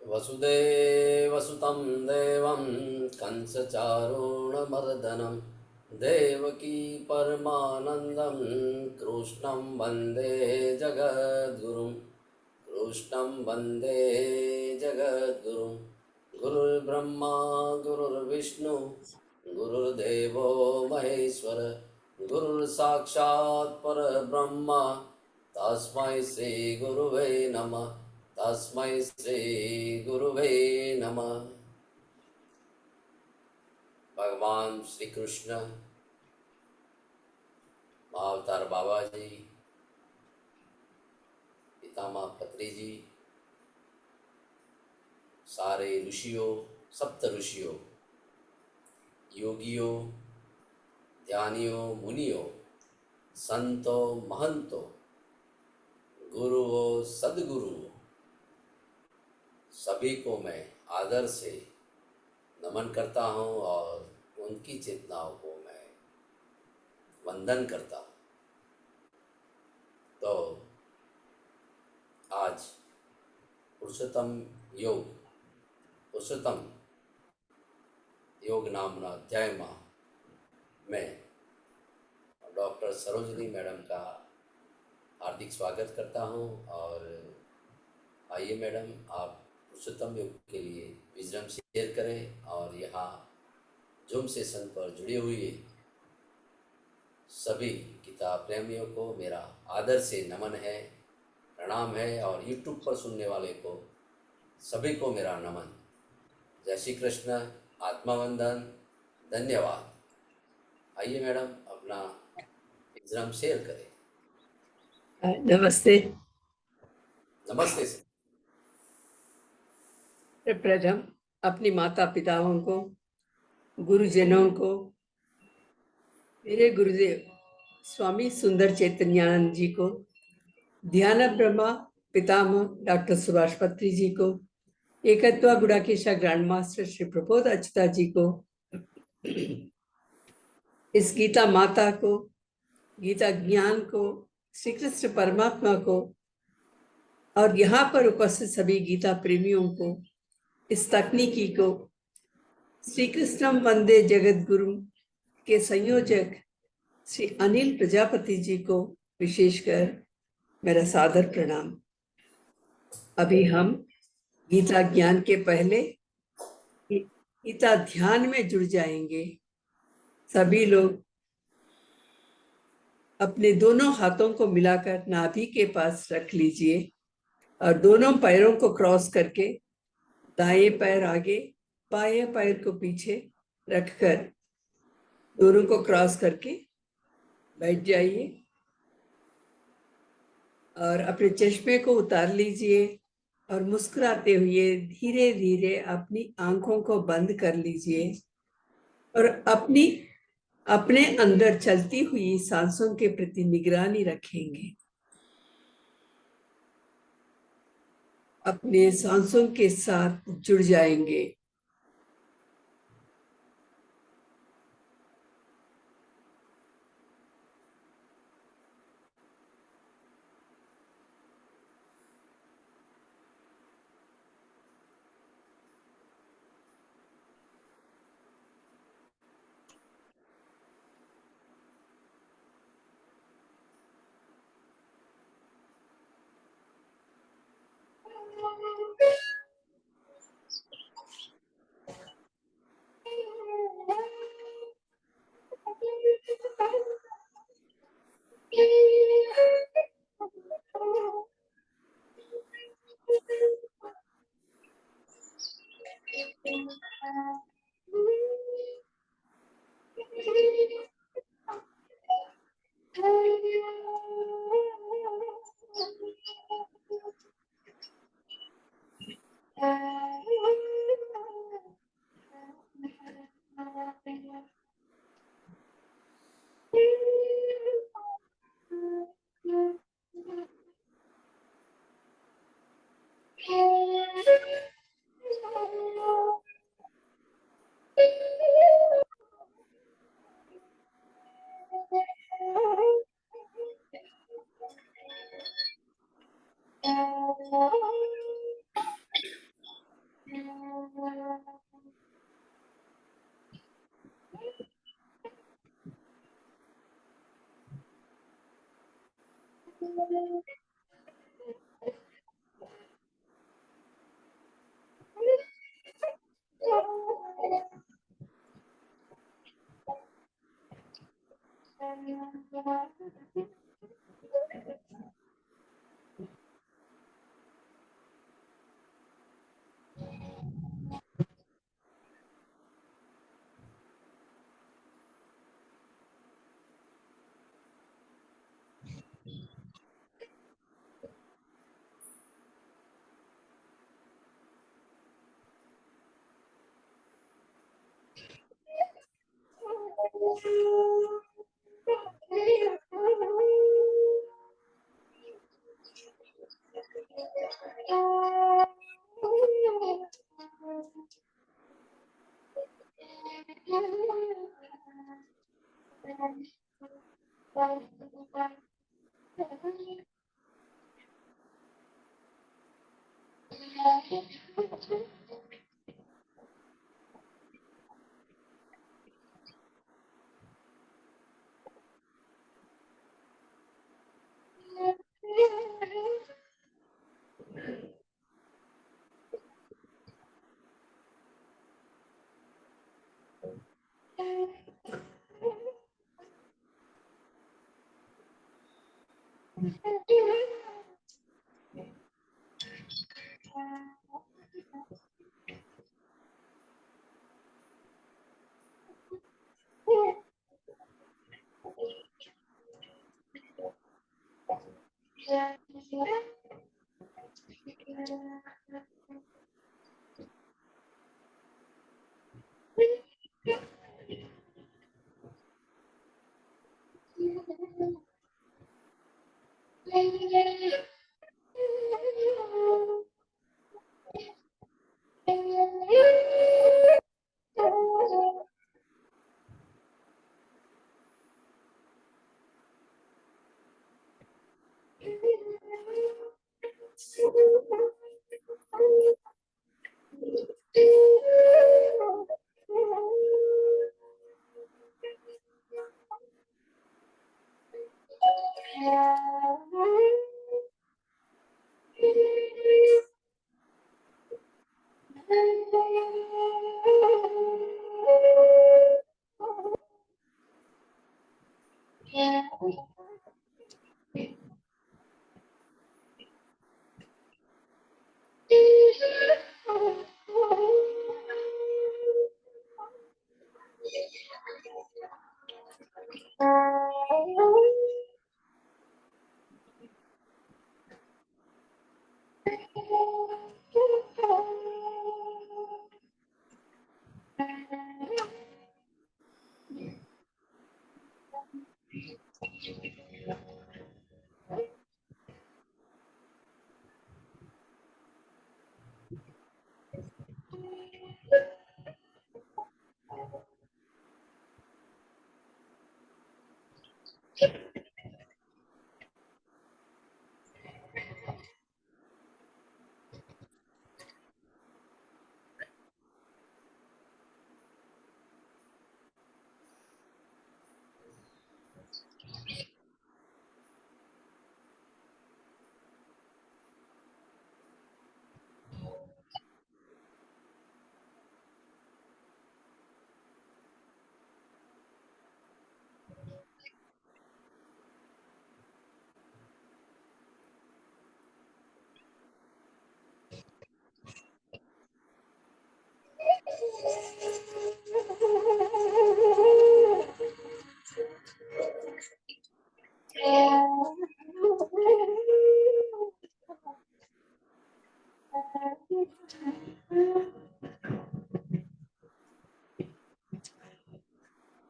वसुदेवसुतं देवं कंसचारूणमर्दनं देवकी परमानन्दं कृष्णं वन्दे जगद्गुरुं कृष्णं वन्दे जगद्गुरुं गुरुर्ब्रह्मा गुरुर्विष्णु गुरुर्देवो महेश्वर गुरुर्साक्षात् परब्रह्म तस्मै श्रीगुरुवे नमः। तस्मै श्री गुरुवे नमः। भगवान श्री कृष्ण महाअवतार बाबा जी, पितामह पत्री जी, सारे ऋषियों, सप्त ऋषियों, योगियों, ध्यानियों, मुनियों, संतों, महंतों, गुरुओं, सदगुरुओं, सभी को मैं आदर से नमन करता हूँ और उनकी चेतनाओं को मैं वंदन करता हूँ। तो आज पुरुषोत्तम योग पुरुषोत्तम योग नामना अध्याय में डॉक्टर सरोजनी मैडम का हार्दिक स्वागत करता हूं। और आइए मैडम, आप पुरुषोत्तम योग के लिए विजडम शेयर करें और यहाँ जूम सेशन पर जुड़े हुए सभी किताब प्रेमियों को मेरा आदर से नमन है, प्रणाम है, और यूट्यूब पर सुनने वाले को सभी को मेरा नमन। जय श्री कृष्ण, आत्मावंदन, धन्यवाद। आइए मैडम, अपना विजडम शेयर करें। नमस्ते। नमस्ते सर। प्रथम अपनी माता पिताओं को, गुरुजनों को, मेरे गुरुदेव स्वामी सुंदर चैतन्यानंद जी को, ध्यान ब्रह्मा पितामह डॉक्टर सुभाष पत्री जी को, एकत्वा गुड़ाकेशा ग्रैंड मास्टर श्री प्रबोध अच्युता जी को, इस गीता माता को, गीता ज्ञान को, श्री कृष्ण परमात्मा को और यहाँ पर उपस्थित सभी गीता प्रेमियों को, इस तकनीकी को, श्री कृष्णम वंदे जगद्गुरु के संयोजक श्री अनिल प्रजापति जी को विशेषकर मेरा सादर प्रणाम। अभी हम गीता ज्ञान के पहले गीता ध्यान में जुड़ जाएंगे। सभी लोग अपने दोनों हाथों को मिलाकर नाभि के पास रख लीजिए और दोनों पैरों को क्रॉस करके दाएं पैर आगे, बाएं पैर को पीछे रखकर दोनों को क्रॉस करके बैठ जाइए और अपने चश्मे को उतार लीजिए और मुस्कुराते हुए धीरे धीरे अपनी आंखों को बंद कर लीजिए और अपने अंदर चलती हुई सांसों के प्रति निगरानी रखेंगे। अपने सांसों के साथ जुड़ जाएंगे।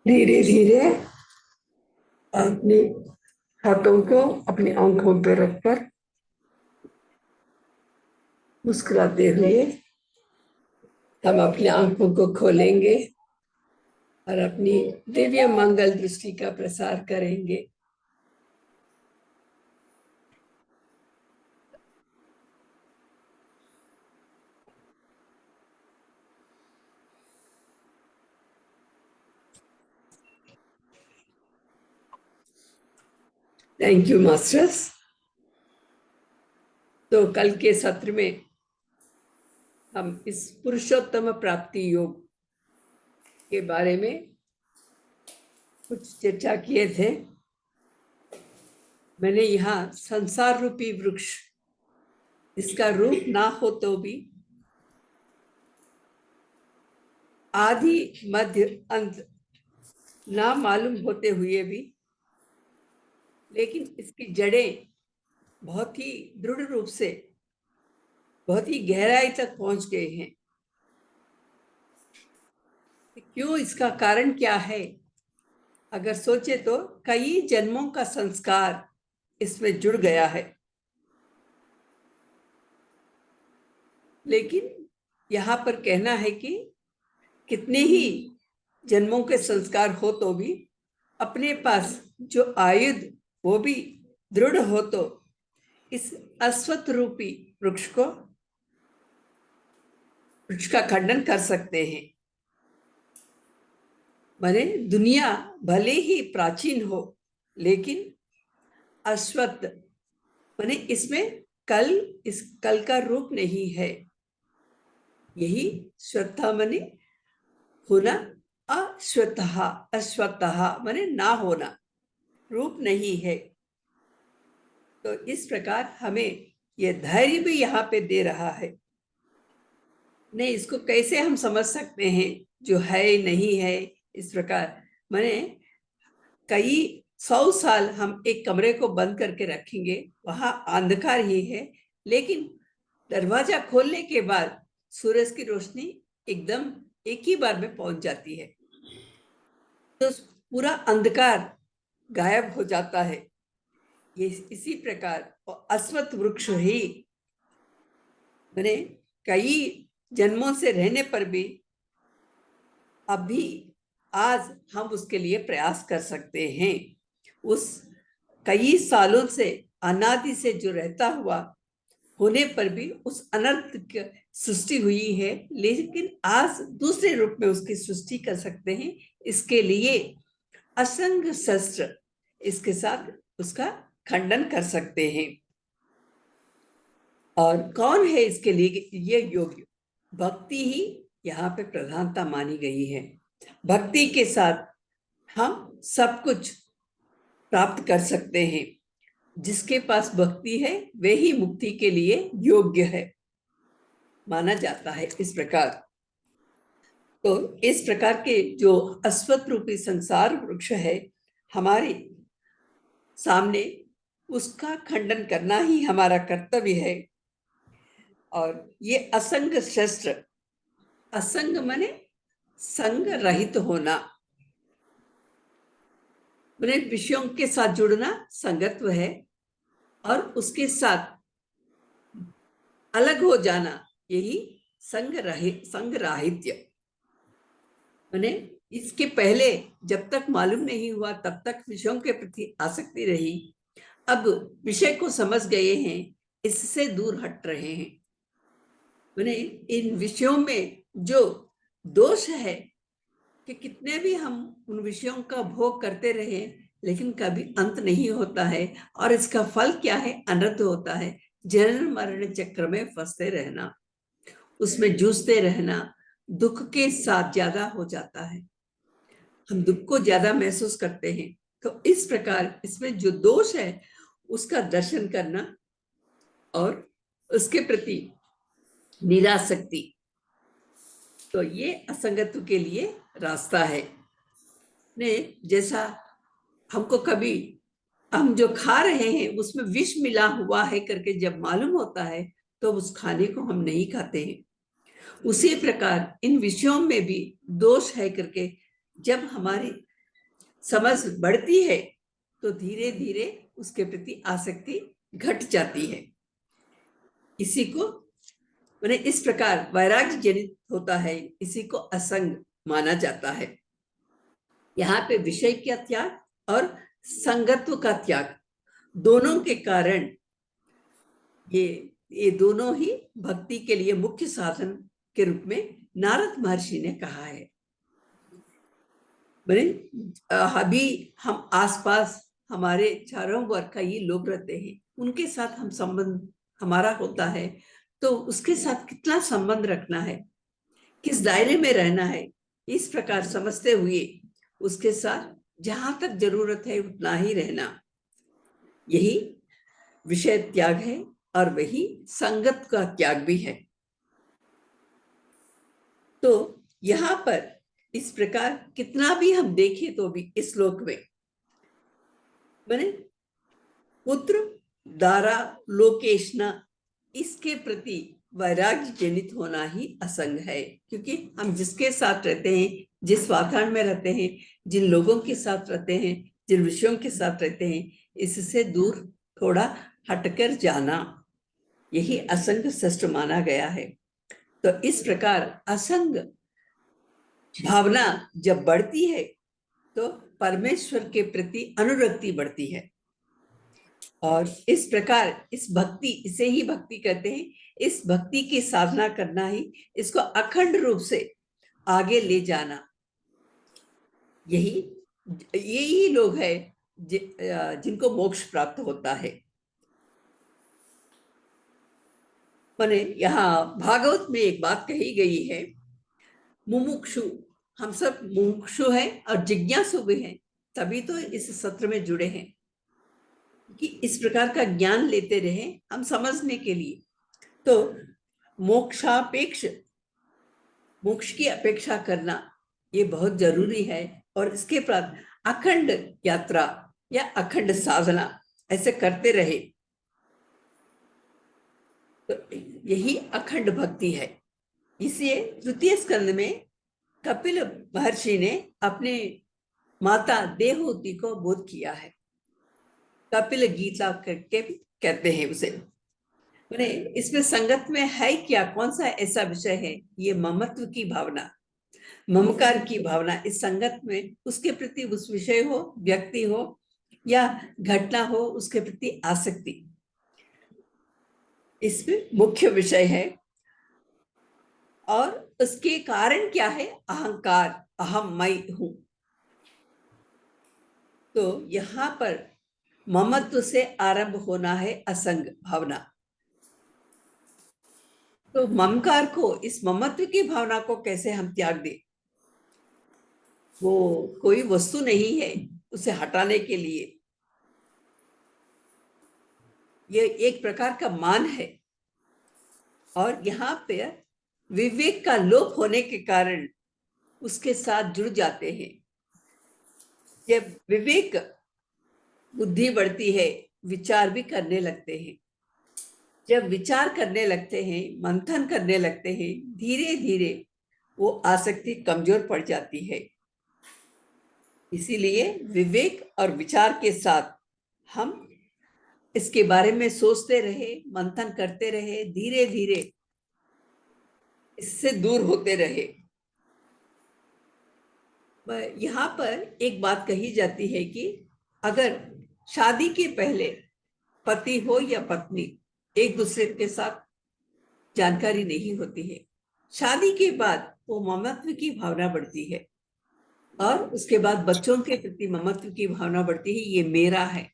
धीरे धीरे अपने हाथों को अपनी आंखों पर रखकर मुस्कुराते हुए हम अपनी आंखों को खोलेंगे और अपनी दिव्य मंगल दृष्टि का प्रसार करेंगे। Thank you, Masters. तो कल के सत्र में हम इस पुरुषोत्तम प्राप्ति योग के बारे में कुछ चर्चा किए थे। मैंने यहाँ संसार रूपी वृक्ष, इसका रूप ना हो तो भी आदि मध्य अंत ना मालूम होते हुए भी, लेकिन इसकी जड़ें बहुत ही दृढ़ रूप से बहुत ही गहराई तक पहुंच गए हैं। क्यों, इसका कारण क्या है? अगर सोचे तो कई जन्मों का संस्कार इसमें जुड़ गया है, लेकिन यहाँ पर कहना है कि कितने ही जन्मों के संस्कार हो तो भी अपने पास जो आयुध वो भी दृढ़ हो तो इस अश्वत्थ रूपी वृक्ष का खंडन कर सकते हैं। माने दुनिया भले ही प्राचीन हो, लेकिन अश्वत्थ माने इसमें इस कल का रूप नहीं है। यही श्रद्धा माने होना, अश्वत्थ माने ना होना, रूप नहीं है। तो इस प्रकार हमें यह धैर्य भी यहाँ पे दे रहा है। नहीं, इसको कैसे हम समझ सकते हैं जो है नहीं है? इस प्रकार माने कई 100 साल हम एक कमरे को बंद करके रखेंगे, वहां अंधकार ही है, लेकिन दरवाजा खोलने के बाद सूरज की रोशनी एकदम एक ही बार में पहुंच जाती है, तो पूरा अंधकार गायब हो जाता है। ये इसी प्रकार अश्वत्थ वृक्ष ही मैंने कई जन्मों से रहने पर भी अभी आज हम उसके लिए प्रयास कर सकते हैं। उस कई सालों से अनादि से जो रहता हुआ होने पर भी उस अनर्थ की सृष्टि हुई है, लेकिन आज दूसरे रूप में उसकी सृष्टि कर सकते हैं। इसके लिए असंग शस्त्र इसके साथ उसका खंडन कर सकते हैं। और कौन है इसके लिए ये योग्य? भक्ति ही यहाँ पे प्रधानता मानी गई है। भक्ति के साथ हम सब कुछ प्राप्त कर सकते हैं। जिसके पास भक्ति है वे ही मुक्ति के लिए योग्य है माना जाता है। इस प्रकार तो इस प्रकार के जो अश्वत्थ रूपी संसार वृक्ष है हमारे सामने, उसका खंडन करना ही हमारा कर्तव्य है। और ये असंग शस्त्र, असंग माने संग रहित होना, माने विषयों के साथ जुड़ना संगत्व है, और उसके साथ अलग हो जाना यही संगराहित्य। माने इसके पहले जब तक मालूम नहीं हुआ तब तक विषयों के प्रति आसक्ति रही, अब विषय को समझ गए हैं, इससे दूर हट रहे हैं। माने इन विषयों में जो दोष है कि कितने भी हम उन विषयों का भोग करते रहे, लेकिन कभी अंत नहीं होता है, और इसका फल क्या है? अनर्थ होता है। जन्म मरण चक्र में फंसते रहना, उसमें जूझते रहना, दुख के साथ ज्यादा हो जाता है, हम दुख को ज्यादा महसूस करते हैं। तो इस प्रकार इसमें जो दोष है उसका दर्शन करना और उसके प्रति निरासक्ति, तो ये असंगत्व के लिए रास्ता है। ने जैसा हमको कभी हम जो खा रहे हैं उसमें विष मिला हुआ है करके जब मालूम होता है तो उस खाने को हम नहीं खाते हैं। उसी प्रकार इन विषयों में भी दोष है करके जब हमारी समझ बढ़ती है तो धीरे धीरे उसके प्रति आसक्ति घट जाती है। इसी को मैंने इस प्रकार वैराग्य जनित होता है, इसी को असंग माना जाता है। यहाँ पे विषय का त्याग और संगत्व का त्याग, दोनों के कारण ये दोनों ही भक्ति के लिए मुख्य साधन के रूप में नारद महर्षि ने कहा है। अभी हम आसपास हमारे चारों ओर कई लोग रहते हैं, उनके साथ हम संबंध हमारा होता है तो उसके साथ कितना संबंध रखना है, किस दायरे में रहना है, इस प्रकार समझते हुए उसके साथ जहां तक जरूरत है उतना ही रहना, यही विषय त्याग है और वही संगत का त्याग भी है। तो यहाँ पर इस प्रकार कितना भी हम देखें तो भी इस श्लोक में मैंने पुत्र दारा लोकेशना इसके प्रति वैराग्य जनित होना ही असंग है, क्योंकि हम जिसके साथ रहते हैं, जिस वातावरण में रहते हैं, जिन लोगों के साथ रहते हैं, जिन विषयों के साथ रहते हैं, इससे दूर थोड़ा हटकर जाना, यही असंग श्रेष्ठ माना गया है। तो इस प्रकार असंग भावना जब बढ़ती है तो परमेश्वर के प्रति अनुरक्ति बढ़ती है, और इस प्रकार इस भक्ति, इसे ही भक्ति कहते हैं, इस भक्ति की साधना करना ही, इसको अखंड रूप से आगे ले जाना, यही लोग हैं जिनको मोक्ष प्राप्त होता है। मैंने यहाँ भागवत में एक बात कही गई है, मुमुक्षु, हम सब मुमुक्षु हैं और जिज्ञासु भी हैं, तभी तो इस सत्र में जुड़े हैं कि इस प्रकार का ज्ञान लेते रहे हम समझने के लिए। तो मोक्ष की अपेक्षा करना ये बहुत जरूरी है, और इसके बाद अखंड यात्रा या अखंड साधना ऐसे करते रहे, तो यही अखंड भक्ति है। इसलिए तृतीय स्कंद में कपिल महर्षि ने अपने माता देवहूति को बोध किया है, कपिल गीता करके भी कहते हैं उसे। इसमें संगत में है क्या, कौन सा ऐसा विषय है, ये ममत्व की भावना, ममकार की भावना इस संगत में, उसके प्रति उस विषय हो, व्यक्ति हो या घटना हो, उसके प्रति आसक्ति, इसमें मुख्य विषय है। और उसके कारण क्या है, अहंकार, अहम मैं हूं। तो यहां पर ममत्व से आरंभ होना है असंग भावना। तो ममकार को, इस ममत्व की भावना को कैसे हम त्याग दें? वो कोई वस्तु नहीं है उसे हटाने के लिए, ये एक प्रकार का मान है, और यहाँ पे विवेक का लोप होने के कारण उसके साथ जुड़ जाते हैं। जब विवेक बुद्धि बढ़ती है, विचार भी करने लगते हैं, जब विचार करने लगते हैं, मंथन करने लगते हैं, धीरे धीरे वो आसक्ति कमजोर पड़ जाती है। इसीलिए विवेक और विचार के साथ हम इसके बारे में सोचते रहे, मंथन करते रहे, धीरे धीरे इससे दूर होते रहे। यहाँ पर एक बात कही जाती है कि अगर शादी के पहले पति हो या पत्नी एक दूसरे के साथ जानकारी नहीं होती है, शादी के बाद वो ममत्व की भावना बढ़ती है, और उसके बाद बच्चों के प्रति ममत्व की भावना बढ़ती है। ये मेरा है,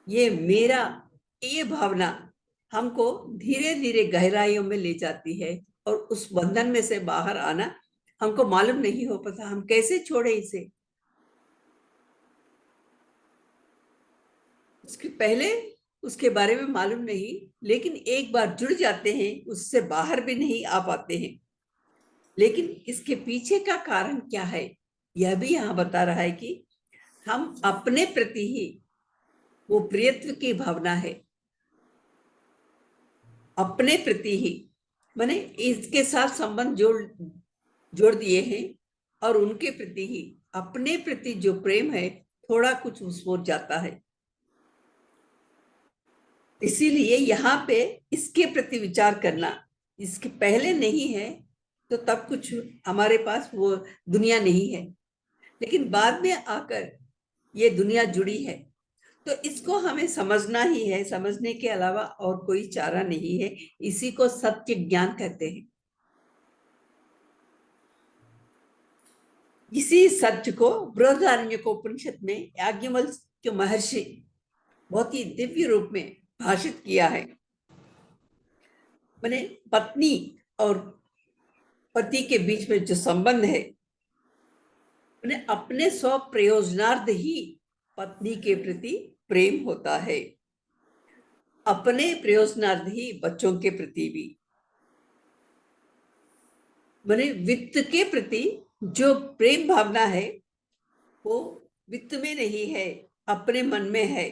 ये मेरा, ये भावना हमको धीरे धीरे गहराइयों में ले जाती है, और उस बंधन में से बाहर आना हमको मालूम नहीं हो पाता, हम कैसे छोड़े इसे। उसके पहले उसके बारे में मालूम नहीं, लेकिन एक बार जुड़ जाते हैं उससे बाहर भी नहीं आ पाते हैं। लेकिन इसके पीछे का कारण क्या है, यह भी यहाँ बता रहा है कि हम अपने प्रति ही, वो प्रियत्व की भावना है, अपने प्रति ही, माने इसके साथ संबंध जोड़ दिए हैं, और उनके प्रति ही, अपने प्रति जो प्रेम है थोड़ा कुछ उसमें जाता है। इसीलिए यहाँ पे इसके प्रति विचार करना, इसके पहले नहीं है तो तब कुछ हमारे पास वो दुनिया नहीं है, लेकिन बाद में आकर ये दुनिया जुड़ी है, तो इसको हमें समझना ही है, समझने के अलावा और कोई चारा नहीं है। इसी को सत्य ज्ञान कहते हैं। इसी सत्य को बृहदारण्यकोपनिषद में याज्ञवल्क्य महर्षि बहुत ही दिव्य रूप में भाषित किया है। मैंने पत्नी और पति के बीच में जो संबंध है, मैंने अपने स्व प्रयोजनार्थ ही पत्नी के प्रति प्रेम होता है, अपने प्रयोजनार्थ ही बच्चों के प्रति भी। मैंने वित्त के प्रति जो प्रेम भावना है वो वित्त में नहीं है, अपने मन में है।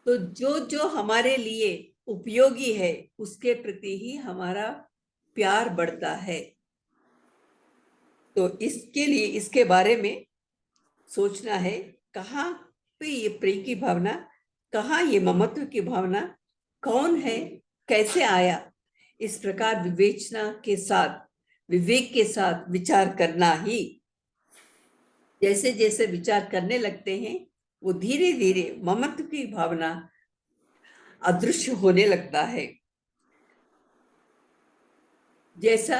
तो जो जो हमारे लिए उपयोगी है उसके प्रति ही हमारा प्यार बढ़ता है। तो इसके लिए इसके बारे में सोचना है, कहाँ पे ये प्रेम की भावना, कहाँ ये ममत्व की भावना, कौन है, कैसे आया। इस प्रकार विवेचना के साथ, विवेक के साथ विचार करना ही, जैसे जैसे विचार करने लगते हैं वो धीरे धीरे ममत्व की भावना अदृश्य होने लगता है। जैसा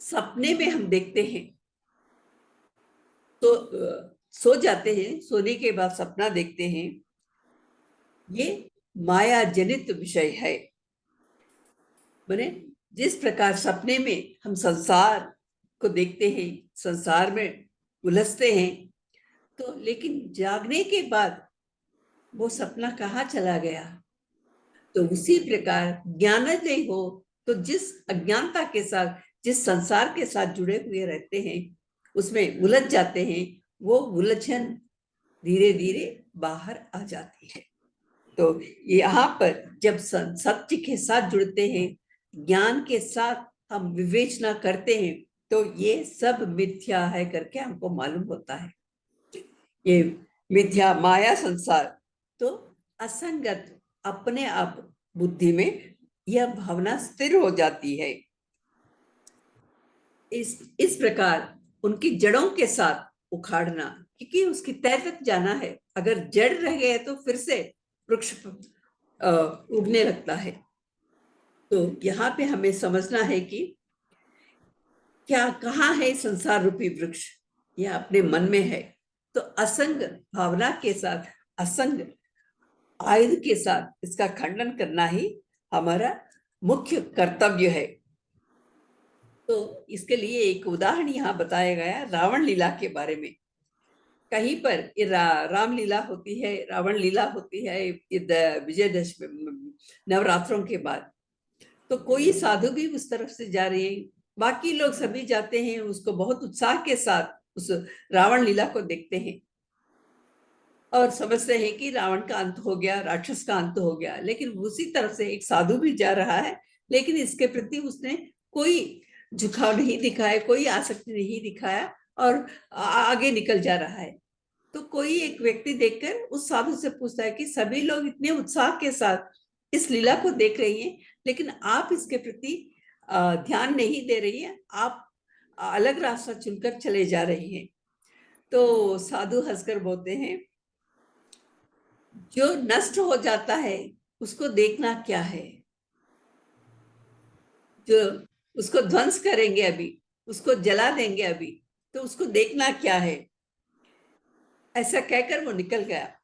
सपने में हम देखते हैं तो सो जाते हैं, सोने के बाद सपना देखते हैं, ये माया जनित विषय है। माने जिस प्रकार सपने में हम संसार को देखते हैं, संसार में उलझते हैं, तो लेकिन जागने के बाद वो सपना कहाँ चला गया। तो उसी प्रकार ज्ञानोदय हो तो जिस अज्ञानता के साथ, जिस संसार के साथ जुड़े हुए रहते हैं, उसमें उलझ जाते हैं, वो उलझन धीरे धीरे बाहर आ जाती है। तो यहाँ पर जब सत्य के साथ जुड़ते हैं, ज्ञान के साथ हम विवेचना करते हैं, तो ये सब मिथ्या है करके हमको मालूम होता है। ये मिथ्या माया संसार तो असंगत अपने आप बुद्धि में यह भावना स्थिर हो जाती है। इस प्रकार उनकी जड़ों के साथ उखाड़ना, क्योंकि उसकी तह तक जाना है। अगर जड़ रह गए तो फिर से वृक्ष उगने लगता है। तो यहाँ पे हमें समझना है कि क्या कहाँ है संसार रूपी वृक्ष, यह अपने मन में है। तो असंग भावना के साथ, असंग आयुध के साथ इसका खंडन करना ही हमारा मुख्य कर्तव्य है। तो इसके लिए एक उदाहरण यहाँ बताया गया रावण लीला के बारे में। कहीं पर ये राम लीला होती है, रावण लीला होती है विजयदशमी नवरात्रों के बाद। तो कोई साधु भी उस तरफ से जा रहे हैं, बाकी लोग सभी जाते हैं, उसको बहुत उत्साह के साथ उस रावण लीला को देखते हैं और समझते हैं कि रावण का अंत हो गया, राक्षस का अंत हो गया। लेकिन उसी तरफ से एक साधु भी जा रहा है, लेकिन इसके प्रति उसने कोई झुकाव नहीं दिखाया, कोई आसक्ति नहीं दिखाया और आगे निकल जा रहा है। तो कोई एक व्यक्ति देखकर उस साधु से पूछता है कि सभी लोग इतने उत्साह के साथ इस लीला को देख रही हैं, लेकिन आप इसके प्रति ध्यान नहीं दे रही है, आप अलग रास्ता चुनकर चले जा रहे हैं। तो साधु हंसकर बोलते हैं, जो नष्ट हो जाता है उसको देखना क्या है, जो उसको ध्वंस करेंगे अभी, उसको जला देंगे अभी, तो उसको देखना क्या है। ऐसा कहकर वो निकल गया।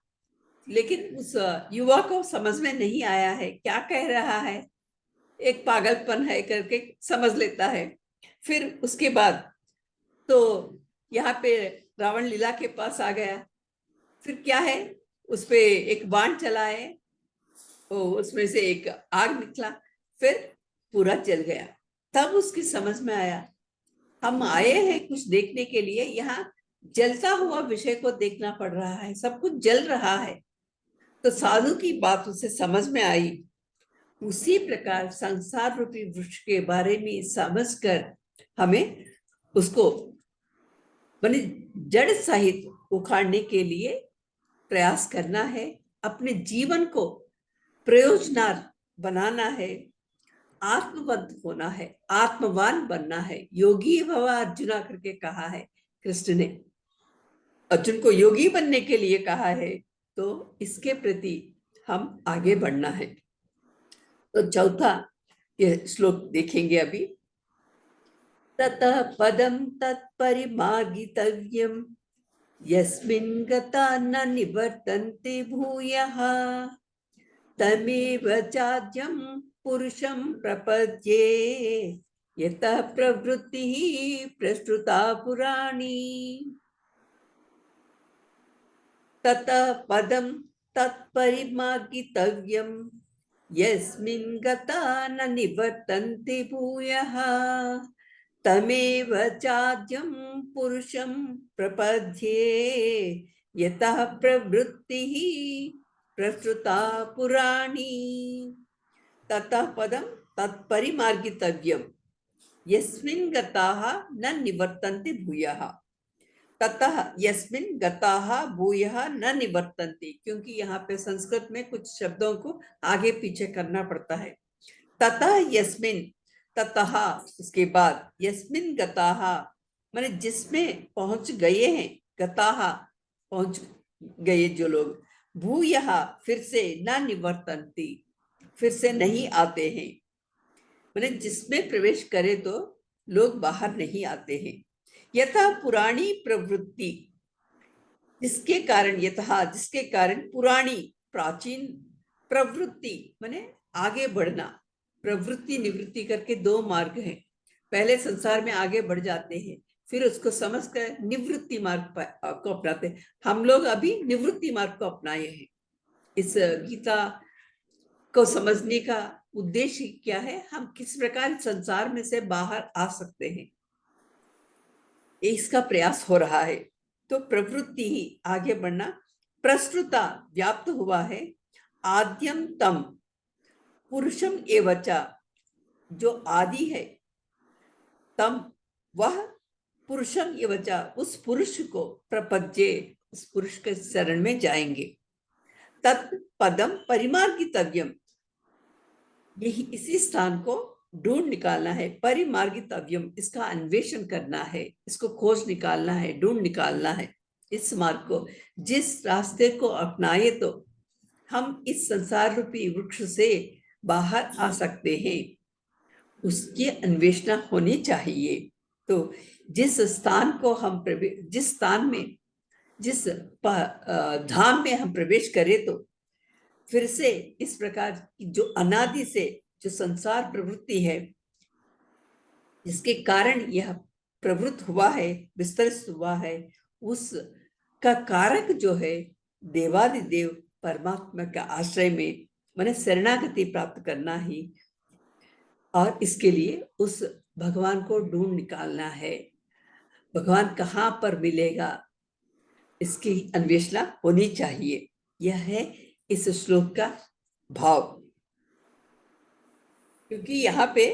लेकिन उस युवा को समझ में नहीं आया है क्या कह रहा है, एक पागलपन है करके समझ लेता है। फिर उसके बाद तो यहाँ पे रावण लीला के पास आ गया। फिर क्या है, उस पे एक बाण चला है, तो उसमें से एक आग निकला, फिर पूरा जल गया। तब उसकी समझ में आया, हम आए हैं कुछ देखने के लिए, यहाँ जलता हुआ विषय को देखना पड़ रहा है, सब कुछ जल रहा है। तो साधु की बात उसे समझ में आई। उसी प्रकार संसार रूपी वृक्ष के बारे में समझकर हमें उसको माने जड़ सहित उखाड़ने के लिए प्रयास करना है, अपने जीवन को प्रयोजनार्थ बनाना है, आत्मबद्ध होना है, आत्मवान बनना है। योगी भव अर्जुना करके कहा है कृष्ण ने, अर्जुन को योगी बनने के लिए कहा है। तो इसके प्रति हम आगे बढ़ना है। तो चौथा ये श्लोक देखेंगे अभी। ततः पदम तत्परिमार्गितव्यम यस्मिन् गता न निवर्तन्ते भूयः तमेव चाद्यं पुरुषं प्रपद्ये यतः प्रवृत्तिः प्रस्तुता पुराणी ततः पदं तत्परिमार्गितव्यं यस्मिन् गता न निवर्तन्ते भूयः तमेव चाद्यं पुरुषं प्रपद्ये यतः प्रवृत्तिः प्रस्तुता पुराणी ततः पदं तत्परिमार्गितव्यं यस्मिन् गताः न निवर्तन्ते भूयः ततः यस्मिन् गताः भूयः न निवर्तन्ते, क्योंकि यहाँ पे संस्कृत में कुछ शब्दों को आगे पीछे करना पड़ता है। ततः यस्मिन्, ततः उसके बाद, यस्मिन् गताः माने जिसमें पहुंच गए हैं, गताः पहुंच गए जो लोग, भूयः फिर से, न निवर्तन्ति फिर से नहीं आते हैं, माने जिसमें प्रवेश करे तो लोग बाहर नहीं आते हैं। यथा पुरानी प्रवृत्ति, जिसके कारण, यथा जिसके कारण, पुरानी प्राचीन, प्रवृत्ति माने आगे बढ़ना, प्रवृत्ति निवृत्ति करके दो मार्ग हैं। पहले संसार में आगे बढ़ जाते हैं, फिर उसको समझकर निवृत्ति मार्ग को अपनाते हैं। हम लोग अभी निवृत्ति मार्ग को अपनाए हैं। इस गीता को समझने का उद्देश्य क्या है, हम किस प्रकार संसार में से बाहर आ सकते हैं, इसका प्रयास हो रहा है। तो प्रवृत्ति ही आगे बढ़ना, प्रस्तुता व्याप्त हुआ है, आद्यम तम पुरुषम एवचा जो आदि है, तम वह पुरुषम एवचा उस पुरुष को प्रपद्ये उस पुरुष के शरण में जाएंगे। तत्पदम परिमार्गितव्यम यही इसी स्थान को ढूंढ निकालना है, परिमार्गितव्यम इसका अन्वेषण करना है, इसको खोज निकालना है, ढूंढ निकालना है। इस मार्ग को, जिस रास्ते को अपनाए तो हम इस संसार रूपी वृक्ष से बाहर आ सकते हैं, उसकी अन्वेषण होनी चाहिए। तो जिस स्थान को हम जिस स्थान में, जिस धाम में हम प्रवेश करें तो फिर से इस प्रकार की जो अनादि से जो संसार प्रवृत्ति है, जिसके कारण यह प्रवृत्त हुआ है, विस्तृत हुआ है, उसका कारक जो है देवादिदेव परमात्मा का आश्रय में माने शरणागति प्राप्त करना ही, और इसके लिए उस भगवान को ढूंढ निकालना है। भगवान कहाँ पर मिलेगा, इसकी अन्वेषण होनी चाहिए। यह है इस श्लोक का भाव। क्योंकि यहाँ पे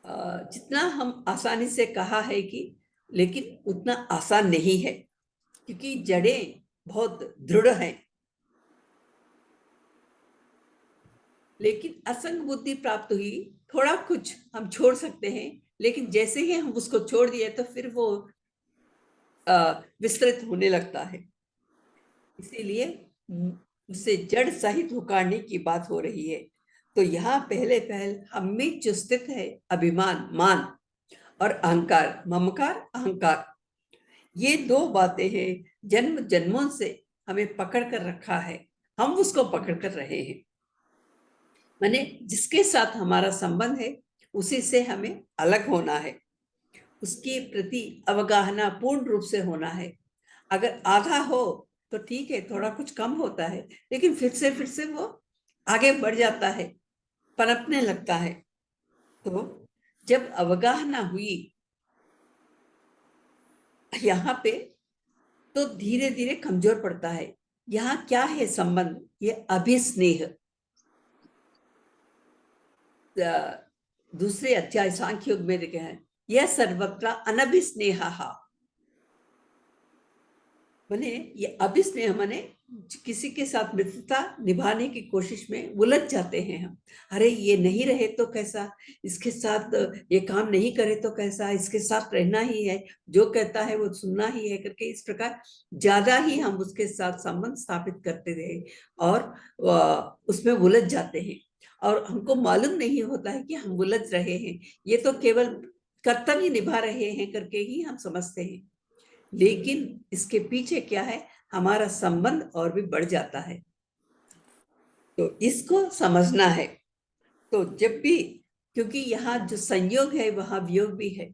जितना हम आसानी से कहा है कि, लेकिन उतना आसान नहीं है, क्योंकि जड़ें बहुत दृढ़ हैं। लेकिन असंग बुद्धि प्राप्त हुई, थोड़ा कुछ हम छोड़ सकते हैं, लेकिन जैसे ही हम उसको छोड़ दिए तो फिर वो विस्तृत होने लगता है। इसीलिए उसे जड़ सहित उखाड़ने की बात हो रही है। तो यहाँ पहले हम में जो स्थित है अभिमान, मान और अहंकार, ममकार, अहंकार, ये दो बातें हैं, जन्म जन्मों से हमें पकड़ कर रखा है, हम उसको पकड़ कर रहे हैं। माने जिसके साथ हमारा संबंध है उसी से हमें अलग होना है, उसके प्रति अवगाहना पूर्ण रूप से होना है। अगर आधा हो तो ठीक है, थोड़ा कुछ कम होता है, लेकिन फिर से वो आगे बढ़ जाता है, पनपने लगता है। तो जब अवगाहना हुई यहाँ पे तो धीरे धीरे कमजोर पड़ता है। यहाँ क्या है संबंध, ये अभिस्नेह। दूसरे अध्याय सांख्य योग में लिखे हैं, यह सर्वत्र अनभिस्नेहा, माने ये अभिस्नेह माने किसी के साथ मित्रता निभाने की कोशिश में उलझ जाते हैं हम। अरे ये नहीं रहे तो कैसा, इसके साथ ये काम नहीं करे तो कैसा, इसके साथ रहना ही है, जो कहता है वो सुनना ही है करके, इस प्रकार ज्यादा ही हम उसके साथ संबंध स्थापित करते रहे और उसमें उलझ जाते हैं। और हमको मालूम नहीं होता है कि हम उलझ रहे हैं, ये तो केवल कर्तव्य निभा रहे हैं करके ही हम समझते हैं। लेकिन इसके पीछे क्या है, हमारा संबंध और भी बढ़ जाता है। तो इसको समझना है। तो जब भी, क्योंकि यहाँ जो संयोग है वहां वियोग भी है,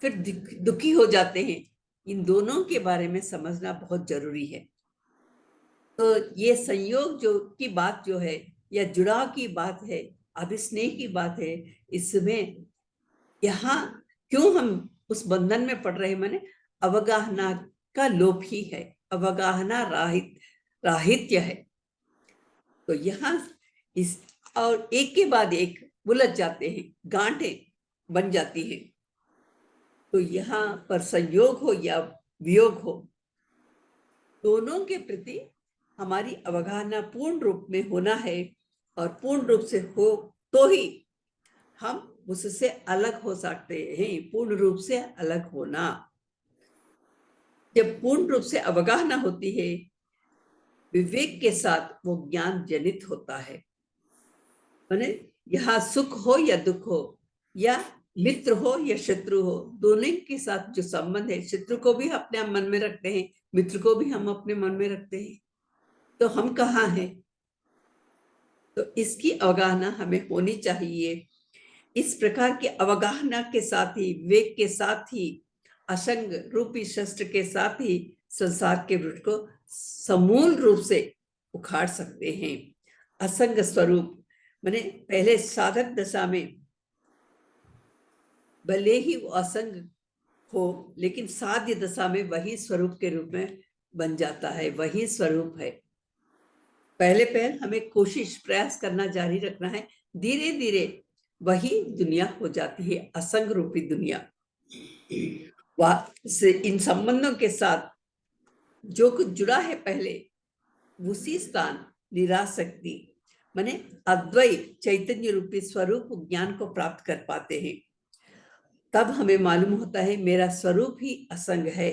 फिर दुखी हो जाते हैं। इन दोनों के बारे में समझना बहुत जरूरी है। तो ये संयोग जो की बात जो है, या जुड़ाव की बात है, अभिस्नेह की बात है, इसमें यहाँ क्यों हम उस बंधन में पड़ रहे हैं, माने अवगाहना का लोप ही है, अवगाहना राहित्य है। तो यहाँ इस और एक के बाद एक उलझ जाते हैं, गांठें बन जाती हैं। तो यहाँ पर संयोग हो या वियोग हो, दोनों के प्रति हमारी अवगाहना पूर्ण रूप में होना है, और पूर्ण रूप से हो तो ही हम उससे अलग हो सकते हैं। पूर्ण रूप से अलग होना, जब पूर्ण रूप से अवगाहना होती है, विवेक के साथ वो ज्ञान जनित होता है। माने यहाँ सुख हो या दुख हो, या मित्र हो या शत्रु हो, दोनों के साथ जो संबंध है, शत्रु को भी अपने मन में रखते हैं, मित्र को भी हम अपने मन में रखते हैं, तो हम कहाँ हैं? तो इसकी अवगाहना हमें होनी चाहिए। इस प्रकार की अवगाहना के साथ ही, विवेक के साथ ही, असंग रूपी शस्त्र के साथ ही संसार के वृक्ष को समूल रूप से उखाड़ सकते हैं। असंग स्वरूप माने पहले साधक दशा में भले ही वो असंग हो, लेकिन साध्य दशा में वही स्वरूप के रूप में बन जाता है, वही स्वरूप है। पहले हमें कोशिश प्रयास करना जारी रखना है, धीरे धीरे वही दुनिया हो जाती है, असंग रूपी दुनिया। इन संबंधों के साथ जो कुछ जुड़ा है पहले, उसी स्थान निरासक्ति माने अद्वैत चैतन्य रूपी स्वरूप ज्ञान को प्राप्त कर पाते हैं। तब हमें मालूम होता है मेरा स्वरूप ही असंग है।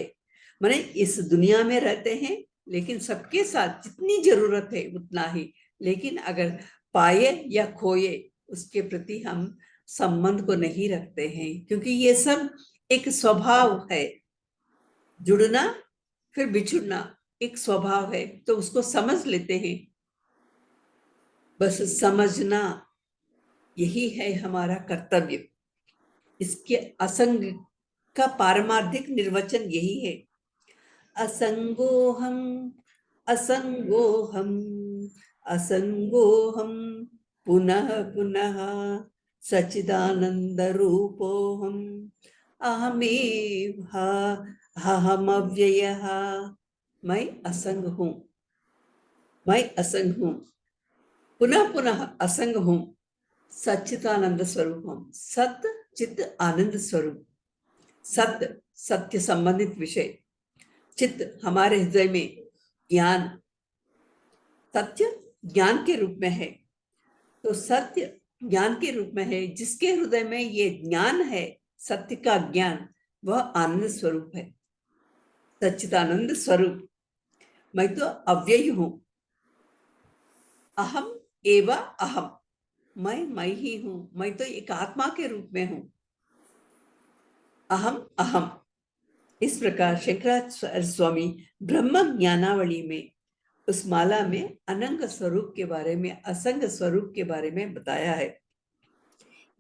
माने इस दुनिया में रहते हैं, लेकिन सबके साथ जितनी जरूरत है उतना ही, लेकिन अगर पाए या खोए उसके प्रति हम संबंध को नहीं रखते हैं, क्योंकि ये सब एक स्वभाव है। जुड़ना फिर बिछुड़ना एक स्वभाव है, तो उसको समझ लेते हैं। बस समझना यही है हमारा कर्तव्य। इसके असंग का पारमार्थिक निर्वचन यही है, असंगोहम असंगोहम असंगोहम पुनः पुनः सच्चिदानंद रूपोहम अहमेव अहम अव्ययः। मैं असंग हूँ, मैं असंग हूँ, पुनः पुनः असंग हूँ, सच्चिदानंद स्वरूप हूँ। सत्य चित्त आनंद स्वरूप। सत्य सत्य संबंधित विषय, चित्त हमारे हृदय में ज्ञान, सत्य ज्ञान के रूप में है। तो सत्य ज्ञान के रूप में है, जिसके हृदय में ये ज्ञान है, सत्य का ज्ञान, वह आनंद स्वरूप है, सच्चिदानंद स्वरूप। मैं तो अव्यय हूं, अहम एव अहम, मैं ही हूं, मैं तो एक आत्मा के रूप में हूं, अहम अहम। इस प्रकार शंकराचार्य स्वामी ब्रह्म ज्ञानावली में उस माला में अनंग स्वरूप के बारे में, असंग स्वरूप के बारे में बताया है।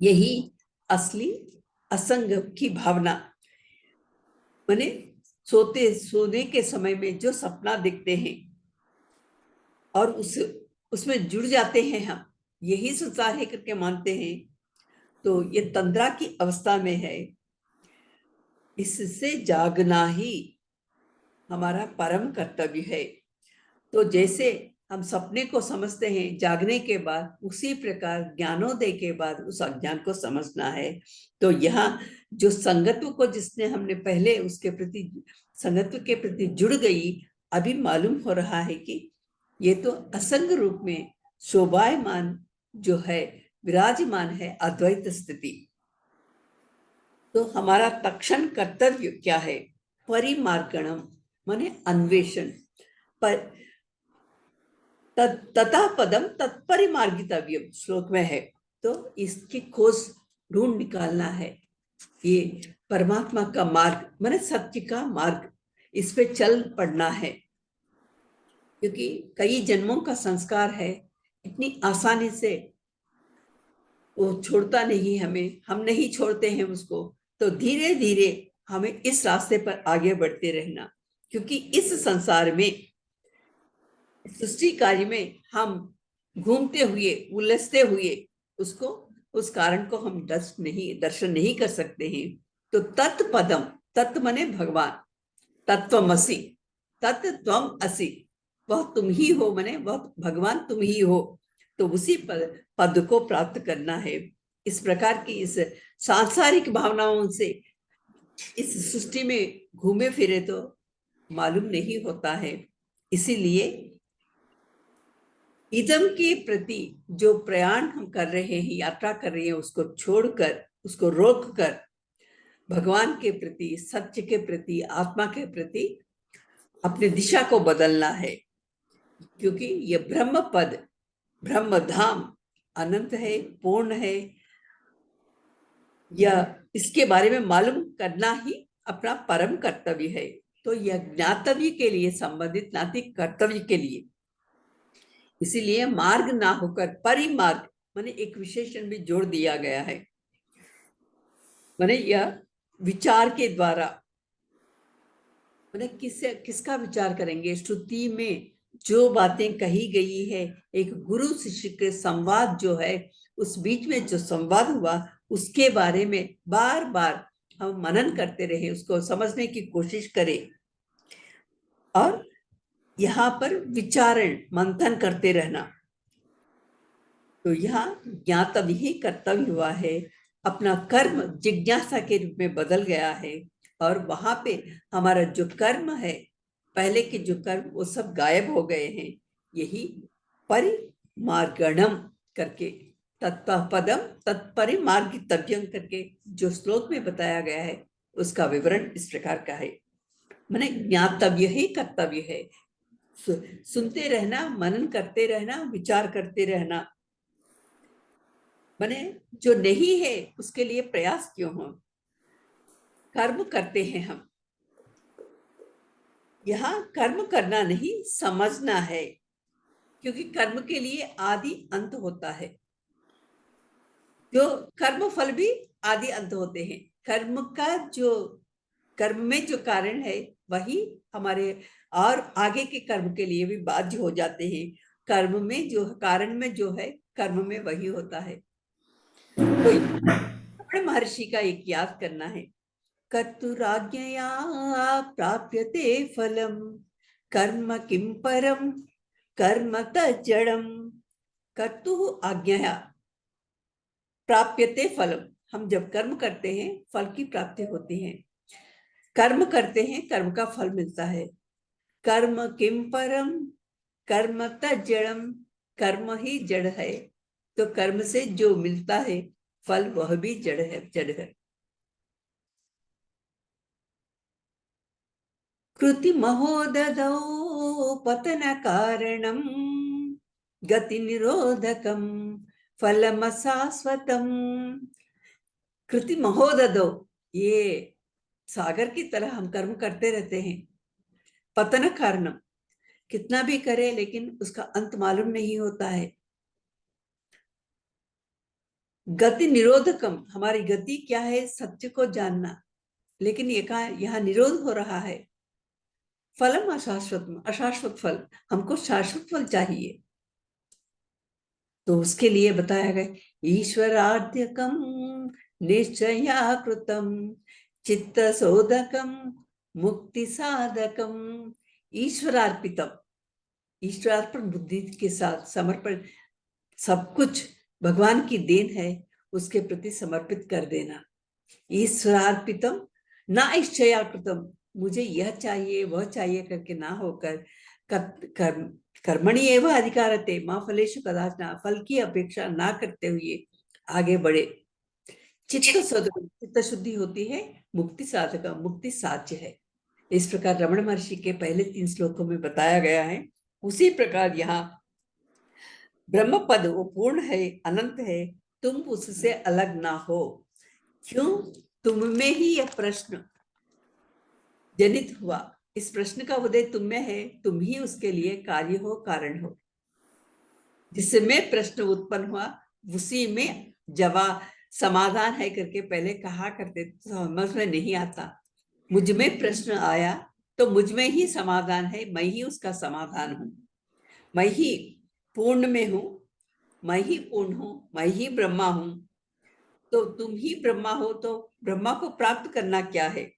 यही असली असंग की भावना, माने सोने के समय में जो सपना दिखते हैं और उसमें जुड़ जाते हैं, हम यही संसार है करके मानते हैं, तो ये तंद्रा की अवस्था में है। इससे जागना ही हमारा परम कर्तव्य है। तो जैसे हम सपने को समझते हैं जागने के बाद, उसी प्रकार ज्ञानोदय के बाद उस अज्ञान को समझना है। तो यहाँ जो संगत्व को जिसने हमने पहले उसके प्रति, संगत्व के प्रति जुड़ गई, अभी मालूम हो रहा है कि ये तो असंग रूप में शोभायमान जो है, विराजमान है अद्वैत स्थिति। तो हमारा तक्षण कर्तव्य क्या है? परिमार्गणम माने अन्वेषण, पर तथा पदम तत्परिमार्गितव्यम श्लोक में है। तो इसकी खोज ढूंढ निकालना है। ये परमात्मा का मार्ग माने सत्य का मार्ग, इस पे चल पड़ना है, क्योंकि कई जन्मों का संस्कार है। इतनी आसानी से वो छोड़ता नहीं हमें, हम नहीं छोड़ते हैं उसको। तो धीरे धीरे हमें इस रास्ते पर आगे बढ़ते रहना, क्योंकि इस संसार में, सृष्टि कार्य में हम घूमते हुए, उलझते हुए उसको, उस कारण को हम दर्शन नहीं कर सकते हैं। तो तत्पदम, तत् मने भगवान, तत्वमसि, तत्त्वम असि, वह तुम ही हो, मने वह भगवान तुम ही हो। तो उसी पद को प्राप्त करना है। इस प्रकार की इस सांसारिक भावनाओं से इस सृष्टि में घूमे फिरे तो मालूम नहीं होता है। इसीलिए इदम के प्रति जो प्रयाण हम कर रहे हैं, यात्रा कर रहे हैं, उसको छोड़कर, उसको रोककर भगवान के प्रति, सत्य के प्रति, आत्मा के प्रति अपनी दिशा को बदलना है। क्योंकि ये ब्रह्म पद, ब्रह्म धाम अनंत है, पूर्ण है, या इसके बारे में मालूम करना ही अपना परम कर्तव्य है। तो यह ज्ञातव्य के लिए संबंधित, नाती कर्तव्य के लिए, इसीलिए मार्ग ना होकर परिमार्ग, माने एक विशेषण भी जोड़ दिया गया है। माने यह विचार के द्वारा, माने किसका विचार करेंगे? श्रुति में जो बातें कही गई है, एक गुरु शिष्य के संवाद जो है, उस बीच में जो संवाद हुआ, उसके बारे में बार बार हम मनन करते रहे, उसको समझने की कोशिश करें, और यहाँ पर विचारण, मंथन करते रहना। तो यहाँ ज्ञातव्य ही कर्तव्य हुआ है, अपना कर्म जिज्ञासा के रूप में बदल गया है। और वहां पे हमारा जो कर्म है, पहले के जो कर्म, वो सब गायब हो गए हैं। यही परिमार्गणम करके, तत्पदम तत्परिमार्गितव्यम करके जो श्लोक में बताया गया है, उसका विवरण इस प्रकार का है। माने ज्ञातव्य ही कर्तव्य है। सुनते रहना, मनन करते रहना, विचार करते रहना। माने जो नहीं है उसके लिए प्रयास क्यों हो? कर्म करते हैं हम, यहाँ कर्म करना नहीं, समझना है। क्योंकि कर्म के लिए आदि अंत होता है, जो कर्म फल भी आदि अंत होते हैं। कर्म का जो, कर्म में जो कारण है, वही हमारे और आगे के कर्म के लिए भी बाध्य हो जाते हैं। कर्म में जो कारण में जो है, कर्म में वही होता है। तो महर्षि का एक याद करना है। कर्तुराज्ञया प्राप्यते फलम, कर्म किम परम, कर्म तज्जड़म। कर्तु आज्ञया प्राप्यते फलम, हम जब कर्म करते हैं, फल की प्राप्ति होती है। कर्म करते हैं, कर्म का फल मिलता है। कर्म किम परम, कर्म तज्जड़म, कर्म ही जड़ है। तो कर्म से जो मिलता है फल, वह भी जड़ है। कृति महोदधौ पतन कारणम, गति निरोधकम, फलमशाश्वतम। कृति महोदधौ, ये सागर की तरह हम कर्म करते रहते हैं। पतन कारणम, कितना भी करे लेकिन उसका अंत मालूम नहीं होता है। गति निरोधकम, हमारी गति क्या है? सत्य को जानना, लेकिन ये कहा यहाँ निरोध हो रहा है। फलम अशाश्वत, अशाश्वत फल, हमको शाश्वत फल चाहिए। तो उसके लिए बताया गया, ईश्वरार्ध्यकम निश्चयाकृतम चित्त शोधकम मुक्ति साधकम। ईश्वरार्पितम, ईश्वरार्पण बुद्धि के साथ समर्पण, सब कुछ भगवान की देन है, उसके प्रति समर्पित कर देना। ईश्वरार्पितम ना इच्छयाकृतम, मुझे यह चाहिए वह चाहिए करके ना होकर, कर्मणि एवं अधिकारते मां फलेषु कदाचन, फल की अपेक्षा ना करते हुए आगे बढ़े। चित्त शुद्धि होती है, मुक्ति साधक, मुक्ति साध्य है। इस प्रकार रमण महर्षि के पहले 3 श्लोकों में बताया गया है। उसी प्रकार यहाँ ब्रह्म पद वो पूर्ण है, अनंत है, तुम उससे अलग ना हो। क्यों? तुम में ही यह प्रश्न जनित हुआ। इस प्रश्न का उदय तुम में है, तुम ही उसके लिए कार्य हो, कारण हो। जिसमें प्रश्न उत्पन्न हुआ, उसी में जवाब समाधान है करके पहले कहा करते तो समझ में नहीं आता। मुझ में प्रश्न आया तो मुझ में ही समाधान है, मैं ही उसका समाधान हूँ। मैं ही पूर्ण में हूँ, मैं ही पूर्ण हूँ, मैं ही ब्रह्मा हूँ। तो तुम ही ब्रह्मा हो तो ब्रह्मा को प्राप्त करना क्या है?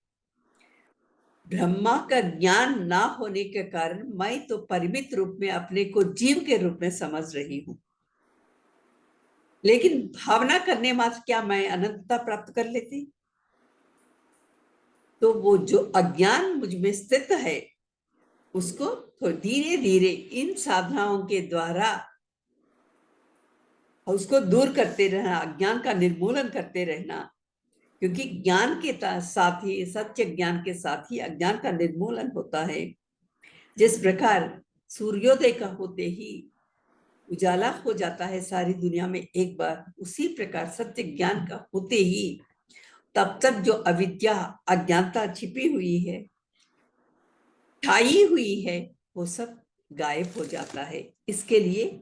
ब्रह्मा का ज्ञान ना होने के कारण मैं तो परिमित रूप में अपने को जीव के रूप में समझ रही हूँ। लेकिन भावना करने मात्र क्या मैं अनंतता प्राप्त कर लेती? तो वो जो अज्ञान मुझ में स्थित है उसको तो धीरे धीरे इन साधनाओं के द्वारा उसको दूर करते रहना, अज्ञान का निर्मूलन करते रहना। क्योंकि ज्ञान के साथ ही, सत्य ज्ञान के साथ ही अज्ञान का निर्मूलन होता है। जिस प्रकार सूर्योदय का होते ही उजाला हो जाता है सारी दुनिया में एक बार, उसी प्रकार सत्य ज्ञान का होते ही तब तक जो अविद्या अज्ञानता छिपी हुई है, छाई हुई है, वो सब गायब हो जाता है। इसके लिए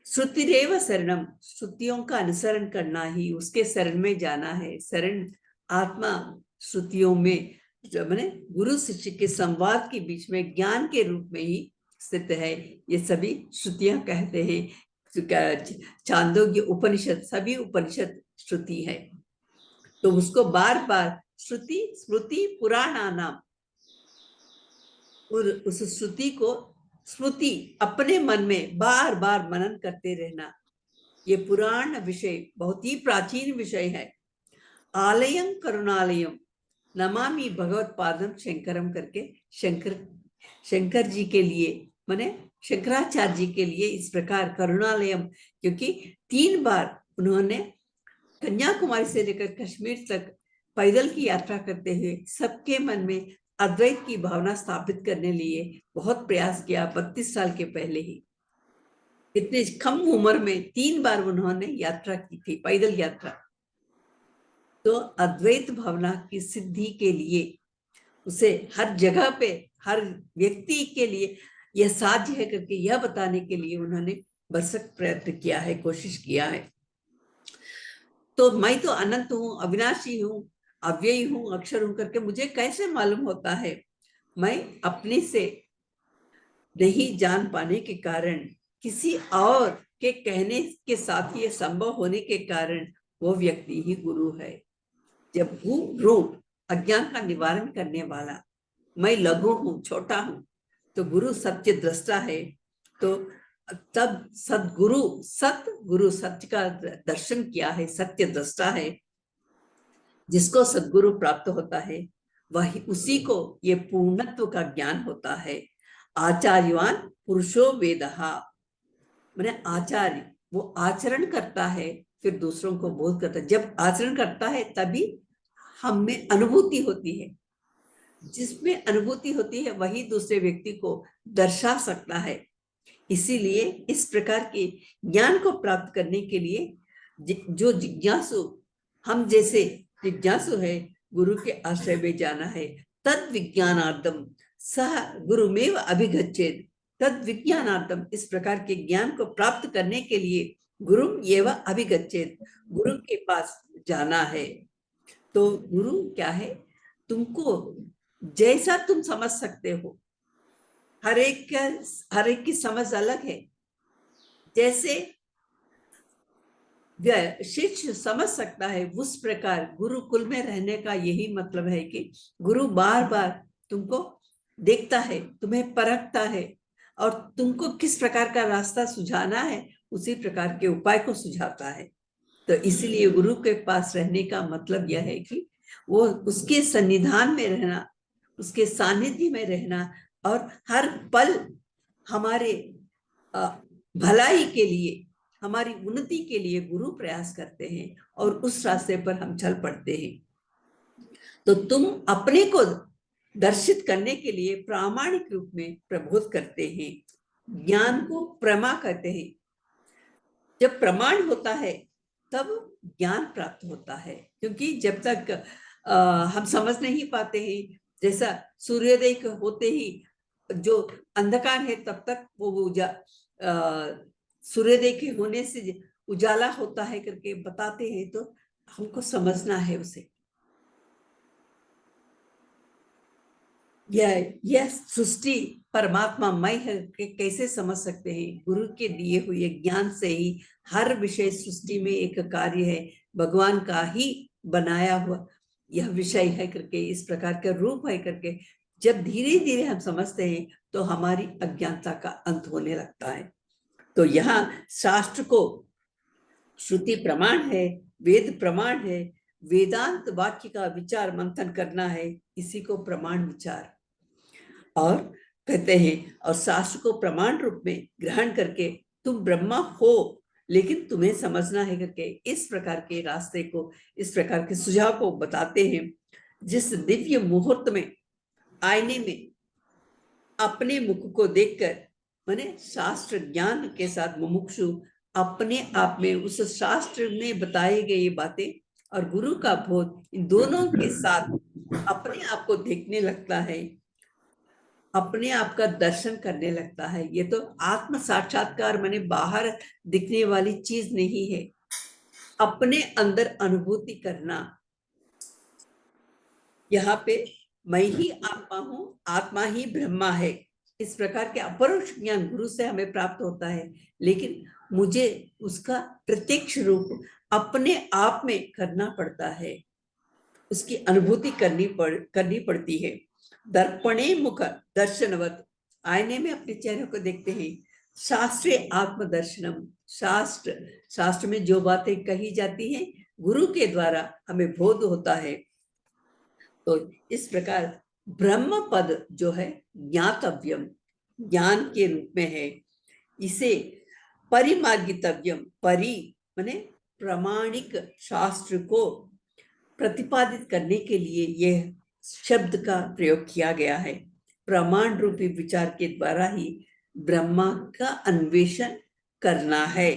श्रुतिरेव शरणम, श्रुतियों का अनुसरण करना ही, उसके शरण में जाना है। शरण आत्मा श्रुतियों में जो मैंने गुरु शिष्य के संवाद के बीच में ज्ञान के रूप में ही स्थित है। ये सभी श्रुतियां कहते हैं। छांदोग्य उपनिषद, सभी उपनिषद श्रुति है। तो उसको बार बार श्रुति स्मृति पुराणानाम, और उस श्रुति को स्मृति अपने मन में बार बार मनन करते रहना। ये पुराण विषय बहुत ही प्राचीन विषय है। आलयं करुणालयम नमामि भगवत पादम शंकरम करके शंकर जी के लिए, माने शंकराचार्य जी के लिए इस प्रकार करुणालयम, क्योंकि 3 बार उन्होंने कन्याकुमारी से लेकर कश्मीर तक पैदल की यात्रा करते हुए सबके मन में अद्वैत की भावना स्थापित करने लिए बहुत प्रयास किया। 32 साल के पहले ही, इतने कम उम्र में 3 बार उन्होंने यात्रा की थी, पैदल यात्रा। तो अद्वैत भावना की सिद्धि के लिए उसे हर जगह पे, हर व्यक्ति के लिए यह साध्य है करके यह बताने के लिए उन्होंने भरसक प्रयत्न किया है, कोशिश किया है। तो मैं तो अनंत हूँ, अविनाशी हूँ, अव्ययी हूँ, अक्षर हूँ करके मुझे कैसे मालूम होता है? मैं अपने से नहीं जान पाने के कारण, किसी और के कहने के साथ ये संभव होने के कारण वो व्यक्ति ही गुरु है। जब भू रूप अज्ञान का निवारण करने वाला मैं लघु हूँ, छोटा हूँ, तो गुरु सत्य दृष्टा है। तो तब सतगुरु सत्य का दर्शन किया है, सत्य दृष्टा है। जिसको सद्गुरु प्राप्त होता है वही, उसी को ये पूर्णत्व का ज्ञान होता है। आचार्यवान पुरुषो वेदहा, मैंने आचार्य वो आचरण करता है, फिर दूसरों को बोध करता है। जब आचरण करता है तभी हम में अनुभूति होती है। जिसमें अनुभूति होती है वही दूसरे व्यक्ति को दर्शा सकता है। इसीलिए इस प्रकार के ज्ञान को प्राप्त करने के लिए जो जिज्ञासु, हम जैसे जिज्ञासु है, गुरु के आश्रय में जाना है। तद विज्ञानार्थम सह गुरुमेव अभिगच्छेद, तद विज्ञानार्थम, इस प्रकार के ज्ञान को प्राप्त करने के लिए गुरु एवं अभिगच्छेद, गुरु के पास जाना है। तो गुरु क्या है? तुमको जैसा तुम समझ सकते हो, हर एक की समझ अलग है। जैसे शिष्य समझ सकता है उस प्रकार गुरुकुल में रहने का यही मतलब है कि गुरु बार बार तुमको देखता है, तुम्हें परखता है, और तुमको किस प्रकार का रास्ता सुझाना है उसी प्रकार के उपाय को सुझाता है। तो इसीलिए गुरु के पास रहने का मतलब यह है कि वो उसके सन्निधान में रहना, उसके सानिध्य में रहना, और हर पल हमारे भलाई के लिए, हमारी उन्नति के लिए गुरु प्रयास करते हैं और उस रास्ते पर हम चल पड़ते हैं। तो तुम अपने को दर्शित करने के लिए प्रामाणिक रूप में प्रबोध करते हैं। ज्ञान को प्रमा कहते हैं। जब प्रमाण होता है तब ज्ञान प्राप्त होता है, क्योंकि जब तक हम समझ नहीं पाते हैं, जैसा सूर्योदय होते ही जो अंधकार है तब तक वो सूर्योदय के होने से उजाला होता है करके बताते हैं, तो हमको समझना है उसे। यह सृष्टि परमात्मामय है कि कैसे समझ सकते हैं? गुरु के दिए हुए ज्ञान से ही हर विषय सृष्टि में एक कार्य है, भगवान का ही बनाया हुआ यह विषय है करके, इस प्रकार का रूप है करके जब धीरे धीरे हम समझते हैं तो हमारी अज्ञानता का अंत होने लगता है। तो यहाँ शास्त्र को श्रुति प्रमाण है, वेद प्रमाण है, वेदांत वाक्य का विचार मंथन करना है, इसी को प्रमाण विचार और कहते हैं। और शास्त्र को प्रमाण रूप में ग्रहण करके तुम ब्रह्मा हो लेकिन तुम्हें समझना है करके इस प्रकार के रास्ते को, इस प्रकार के सुझाव को बताते हैं। जिस दिव्य मुहूर्त में आईने में अपने मुख को देखकर, माने शास्त्र ज्ञान के साथ मुमुक्षु अपने आप में उस शास्त्र में बताई गई बातें और गुरु का बोध, इन दोनों के साथ अपने आप को देखने लगता है, अपने आप का दर्शन करने लगता है। ये तो आत्म साक्षात्कार माने बाहर दिखने वाली चीज नहीं है, अपने अंदर अनुभूति करना। यहाँ पे मैं ही आत्मा हूं, आत्मा ही ब्रह्मा है, इस प्रकार के अपरोक्ष ज्ञान गुरु से हमें प्राप्त होता है। लेकिन मुझे उसका प्रत्यक्ष रूप अपने आप में करना पड़ता है, उसकी अनुभूति करनी पड़ती है। दर्पणे मुख दर्शनवत, आईने में अपने चेहरे को देखते हैं। शास्त्रे आत्मदर्शनम, शास्त्र में जो बातें कही जाती हैं गुरु के द्वारा हमें बोध होता है। तो इस प्रकार ब्रह्म पद जो है ज्ञातव्यम, ज्ञान के रूप में है। इसे परिमार्गितव्यम, परि माने प्रामाणिक शास्त्र को प्रतिपादित करने के लिए यह शब्द का प्रयोग किया गया है। प्रमाण रूपी विचार के द्वारा ही ब्रह्मा का अन्वेषण करना है,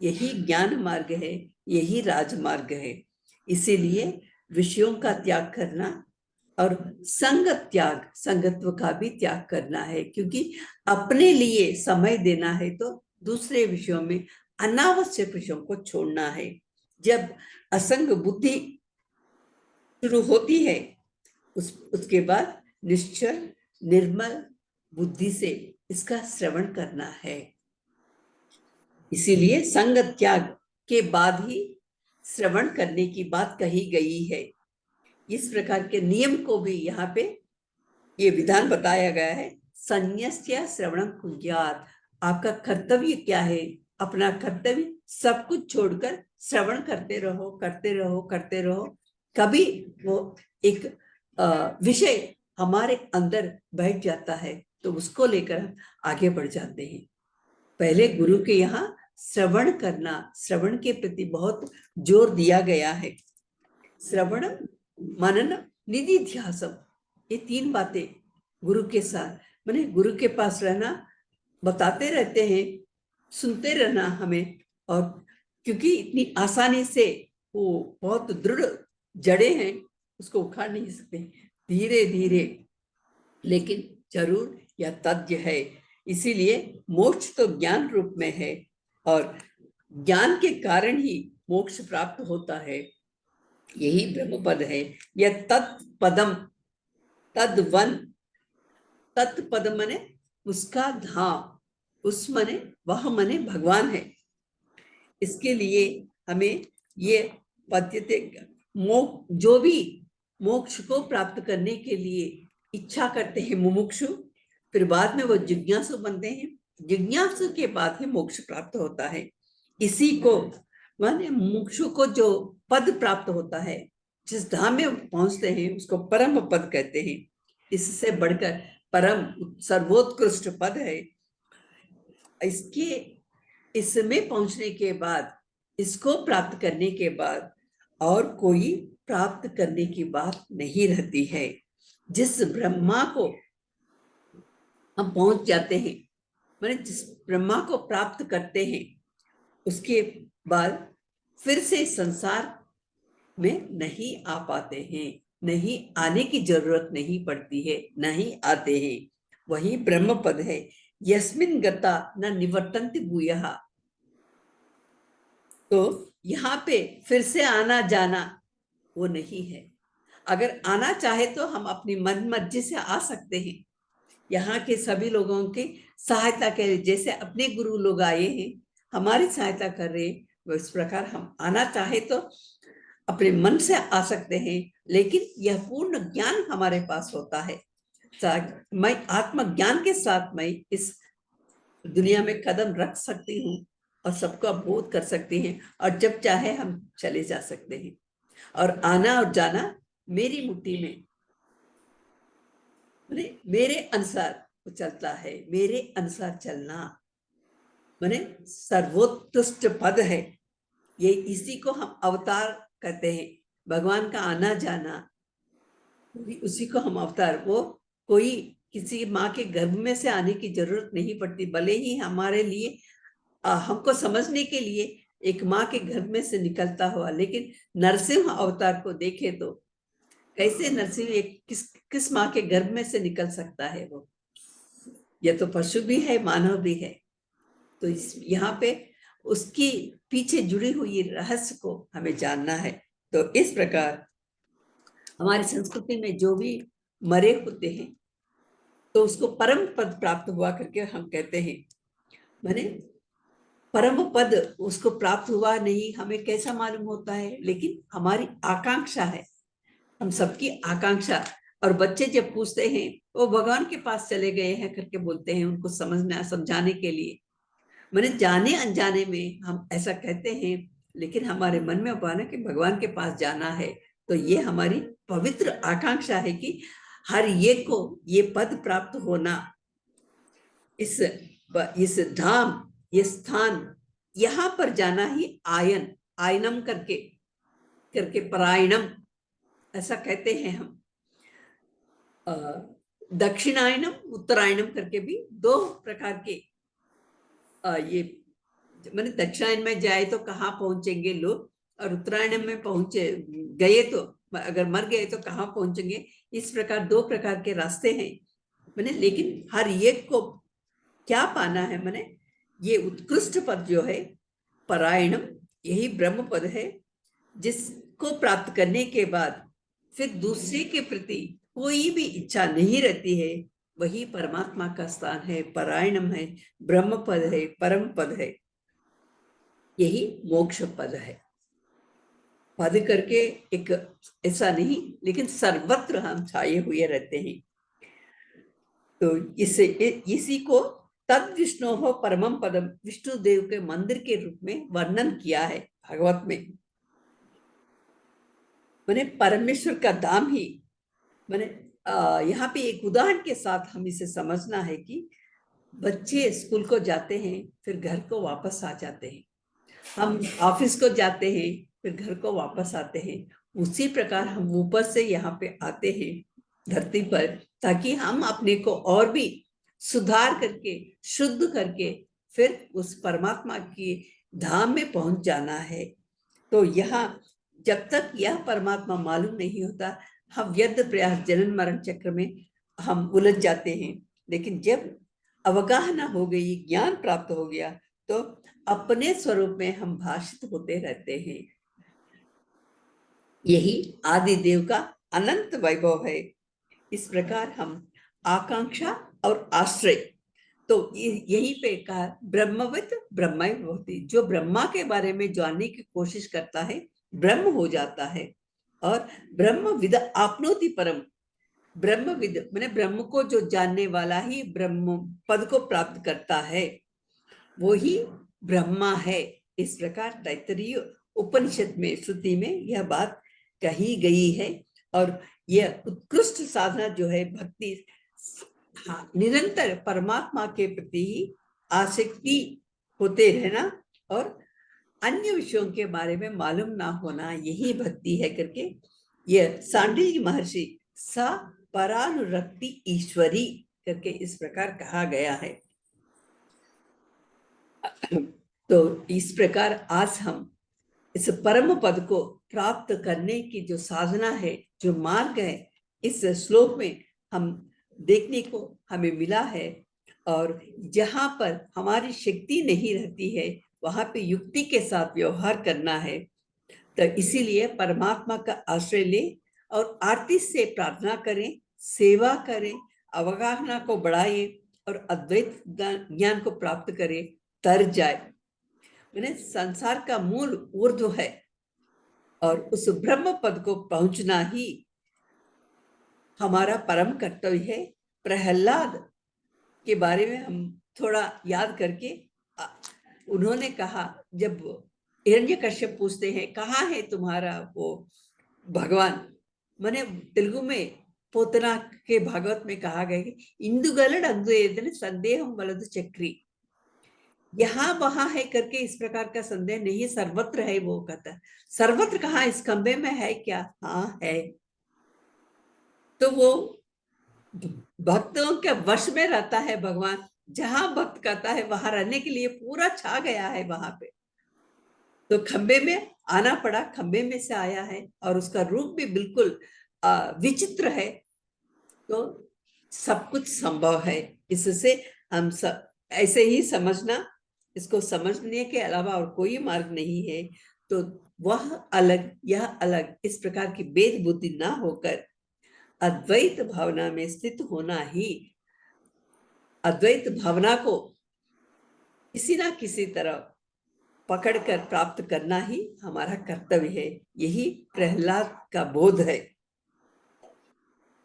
यही ज्ञान मार्ग है, यही राजमार्ग है। इसीलिए विषयों का त्याग करना और संग त्याग, संगत्व का भी त्याग करना है, क्योंकि अपने लिए समय देना है तो दूसरे विषयों में अनावश्यक विषयों को छोड़ना है। जब असंग बुद्धि शुरू होती है उसके बाद निश्चल निर्मल बुद्धि से इसका श्रवण करना है। इसीलिए संग त्याग के बाद ही श्रवण करने की बात कही गई है। इस प्रकार के नियम को भी यहाँ पे ये विधान बताया गया है। संन्यस्य श्रवणम कुर्यात्, आपका कर्तव्य क्या है? अपना कर्तव्य सब कुछ छोड़कर श्रवण करते रहो, करते रहो, करते रहो। कभी वो एक विषय हमारे अंदर बैठ जाता है तो उसको लेकर हम आगे बढ़ जाते हैं। पहले गुरु के यहाँ श्रवण करना, श्रवण के प्रति बहुत जोर दिया गया है। श्रवण मनन निधिध्यासम, ये तीन बातें गुरु के साथ, माने गुरु के पास रहना, बताते रहते हैं, सुनते रहना हमें। और क्योंकि इतनी आसानी से वो बहुत दृढ़ जड़े हैं, उसको उखाड़ नहीं सकते, धीरे धीरे लेकिन जरूर यह तथ्य है। इसीलिए मोक्ष तो ज्ञान रूप में है और ज्ञान के कारण ही मोक्ष प्राप्त होता है, यही ब्रह्म पद है। यह तत्पदम, तद्वन, तत्पद मने उसका धाम, उस मने वह मने भगवान है। इसके लिए हमें ये पद्धति, जो भी मोक्ष को प्राप्त करने के लिए इच्छा करते हैं मुमुक्षु, फिर बाद में वो जिज्ञासु बनते हैं, जिज्ञासु के बाद ही मोक्ष प्राप्त होता है। इसी को माने मुमुक्षु को जो पद प्राप्त होता है, जिस धाम में पहुंचते हैं, उसको परम पद कहते हैं। इससे बढ़कर परम सर्वोत्कृष्ट पद है। इसमें पहुंचने के बाद, इसको प्राप्त करने के बाद और कोई प्राप्त करने की बात नहीं रहती है। जिस ब्रह्मा को हम पहुंच जाते हैं, माने जिस ब्रह्मा को प्राप्त करते हैं, उसके बाद फिर से संसार में नहीं आ पाते हैं, नहीं आने की जरूरत नहीं पड़ती है, नहीं आते हैं। वही ब्रह्म पद है। यस्मिन् गता न निवर्तन्ति भूयः। तो यहाँ पे फिर से आना जाना वो नहीं है। अगर आना चाहे तो हम अपनी मन मर्जी से आ सकते हैं। यहाँ के सभी लोगों की सहायता के लिए, जैसे अपने गुरु लोग आए हैं हमारी सहायता कर रहे हैं, वो इस प्रकार हम आना चाहे तो अपने मन से आ सकते हैं। लेकिन यह पूर्ण ज्ञान हमारे पास होता है। मैं आत्मज्ञान के साथ मैं इस दुनिया में कदम रख सकती हूँ और सबका बोध कर सकती हैं, और जब चाहे हम चले जा सकते हैं। और आना और जाना मेरी मुट्ठी में, मेरे अनुसार चलता है। मेरे अनुसार चलना माने सर्वोत्कृष्ट पद है। ये इसी को हम अवतार कहते हैं। भगवान का आना जाना, उसी को हम अवतार, वो कोई किसी माँ के गर्भ में से आने की जरूरत नहीं पड़ती। भले ही हमारे लिए हमको समझने के लिए एक माँ के गर्भ में से निकलता हुआ, लेकिन नरसिंह अवतार को देखे तो कैसे नरसिंह एक किस माँ के गर्भ में से निकल सकता है। वो यह तो पशु भी है, मानव भी है। तो यहाँ पे उसकी पीछे जुड़ी हुई रहस्य को हमें जानना है। तो इस प्रकार हमारी संस्कृति में जो भी मरे होते हैं तो उसको परम पद प्राप्त हुआ करके हम कहते हैं। माने परम पद उसको प्राप्त हुआ नहीं, हमें कैसा मालूम होता है, लेकिन हमारी आकांक्षा है, हम सबकी आकांक्षा। और बच्चे जब पूछते हैं वो भगवान के पास चले गए हैं करके बोलते हैं, उनको समझना समझाने के लिए। मैंने जाने अनजाने में हम ऐसा कहते हैं, लेकिन हमारे मन में हुआ ना कि भगवान के पास जाना है। तो ये हमारी पवित्र आकांक्षा है कि हर एक को ये पद प्राप्त होना, इस धाम, ये स्थान, यहाँ पर जाना ही आयनम करके करके परायणम ऐसा कहते हैं हम। दक्षिणायनम उत्तरायणम करके भी दो प्रकार के ये मैंने दक्षिणायन में जाए तो कहाँ पहुंचेंगे लोग, और उत्तरायण में पहुंचे गए तो अगर मर गए तो कहाँ पहुंचेंगे। इस प्रकार दो प्रकार के रास्ते हैं। मैंने लेकिन हर एक को क्या पाना है, मैंने ये उत्कृष्ट पद जो है परायणम, यही ब्रह्म पद है, जिसको प्राप्त करने के बाद फिर दूसरे के प्रति कोई भी इच्छा नहीं रहती है। वही परमात्मा का स्थान है, परायणम है, ब्रह्म पद है, परम पद है, यही मोक्ष पद है। पद करके एक ऐसा नहीं, लेकिन सर्वत्र हम छाए हुए रहते हैं। तो इसी को तद विष्णु हो परमम पदम, विष्णु देव के मंदिर के रूप में वर्णन किया है भागवत में। मैंने परमेश्वर का धाम ही, मैंने यहाँ पे एक उदाहरण के साथ हम इसे समझना है कि बच्चे स्कूल को जाते हैं फिर घर को वापस आ जाते हैं, हम ऑफिस को जाते हैं फिर घर को वापस आते हैं। उसी प्रकार हम ऊपर से यहाँ पे आते हैं धरती पर, ताकि हम अपने को और भी सुधार करके शुद्ध करके फिर उस परमात्मा की धाम में पहुंच जाना है। तो यहाँ जब तक यह परमात्मा मालूम नहीं होता, हम व्यर्थ प्रयास जन्म मरण चक्र में हम उलझ जाते हैं। लेकिन जब अवगाहना हो गई, ज्ञान प्राप्त हो गया, तो अपने स्वरूप में हम भाषित होते रहते हैं। यही आदि देव का अनंत वैभव है। इस प्रकार हम आकांक्षा और आश्रय, तो यही पे कहा ब्रह्मविद ब्रह्म भवति, जो ब्रह्मा के बारे में जानने की कोशिश करता है ब्रह्म हो जाता है। और ब्रह्मविद आपनोति परम, ब्रह्मविद मैंने ब्रह्म को जो जानने वाला ही ब्रह्म पद को प्राप्त करता है, वो ही ब्रह्मा है। इस प्रकार तैत्तरीय उपनिषद में श्रुति में यह बात कही गई है। और यह उत्कृष्ट साधना जो है भक्ति, निरंतर परमात्मा के प्रति ही आसक्ति होते रहना और अन्य विषयों के बारे में मालूम ना होना, यही भक्ति है करके यह सांडिल्य महर्षि सा परानुरक्ति ईश्वरी करके इस प्रकार कहा गया है। तो इस प्रकार आज हम इस परम पद को प्राप्त करने की जो साधना है, जो मार्ग है, इस श्लोक में हम देखने को हमें मिला है। और जहां पर हमारी शक्ति नहीं रहती है वहां पे युक्ति के साथ व्यवहार करना है। तो इसीलिए परमात्मा का आश्रय ले और आरती से प्रार्थना करें, सेवा करें, अवगाहना को बढ़ाए और अद्वैत ज्ञान को प्राप्त करें, तर जाए। मैंने संसार का मूल ऊर्ध्व है और उस ब्रह्म पद को पहुंचना ही हमारा परम कर्तव्य है। प्रहलाद के बारे में हम थोड़ा याद करके, उन्होंने कहा, जब हिरण्यकश्यप पूछते हैं कहाँ है तुम्हारा वो भगवान, मैंने तेलुगु में पोतना के भागवत में कहा गया कि इंदुगलड अंदुएदन संदेहम वलद चक्री, यहाँ वहां है करके इस प्रकार का संदेह नहीं, सर्वत्र है। वो कहता है सर्वत्र कहाँ, इस खंबे में है क्या? हाँ है। तो वो भक्तों के वश में रहता है भगवान, जहां भक्त कहता है वहां रहने के लिए पूरा छा गया है वहां पे। तो खंबे में आना पड़ा, खंबे में से आया है और उसका रूप भी बिल्कुल विचित्र है। तो सब कुछ संभव है। इससे हम सब ऐसे ही समझना, इसको समझने के अलावा और कोई मार्ग नहीं है। तो वह अलग यह अलग, इस प्रकार की भेद बुद्धि ना होकर अद्वैत भावना में स्थित होना ही, अद्वैत भावना को किसी ना किसी तरह पकड़कर प्राप्त करना ही हमारा कर्तव्य है। यही प्रहलाद का बोध है।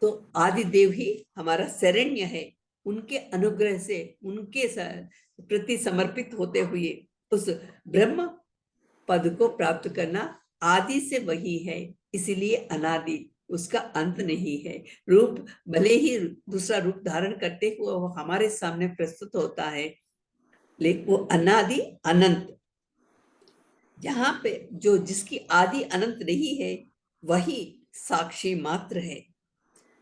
तो आदिदेव ही हमारा शरण्य है। उनके अनुग्रह से, उनके प्रति समर्पित होते हुए उस ब्रह्म पद को प्राप्त करना आदि से वही है, इसीलिए अनादि, उसका अंत नहीं है। रूप भले ही दूसरा रूप धारण करते हुए वो हमारे सामने प्रस्तुत होता है, लेकिन वो अनादि अनंत, जहां पे जो जिसकी आदि अनंत नहीं है वही साक्षी मात्र है।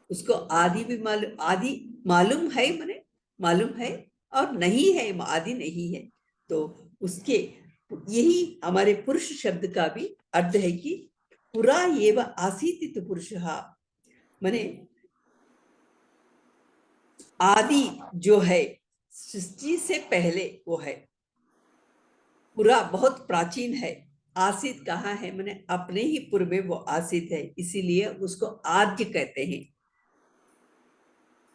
उसको आदि भी मालूम, आदि मालूम है, मैंने मालूम है और नहीं है, आदि नहीं है। तो उसके यही हमारे पुरुष शब्द का भी अर्थ है कि पुरा एव आसीत पुरुषः, माने आदि जो है सृष्टि से पहले वो है, पुरा बहुत प्राचीन है। आसित कहाँ है, मैंने अपने ही पूर्व में वो आसित है, इसीलिए उसको आद्य कहते हैं।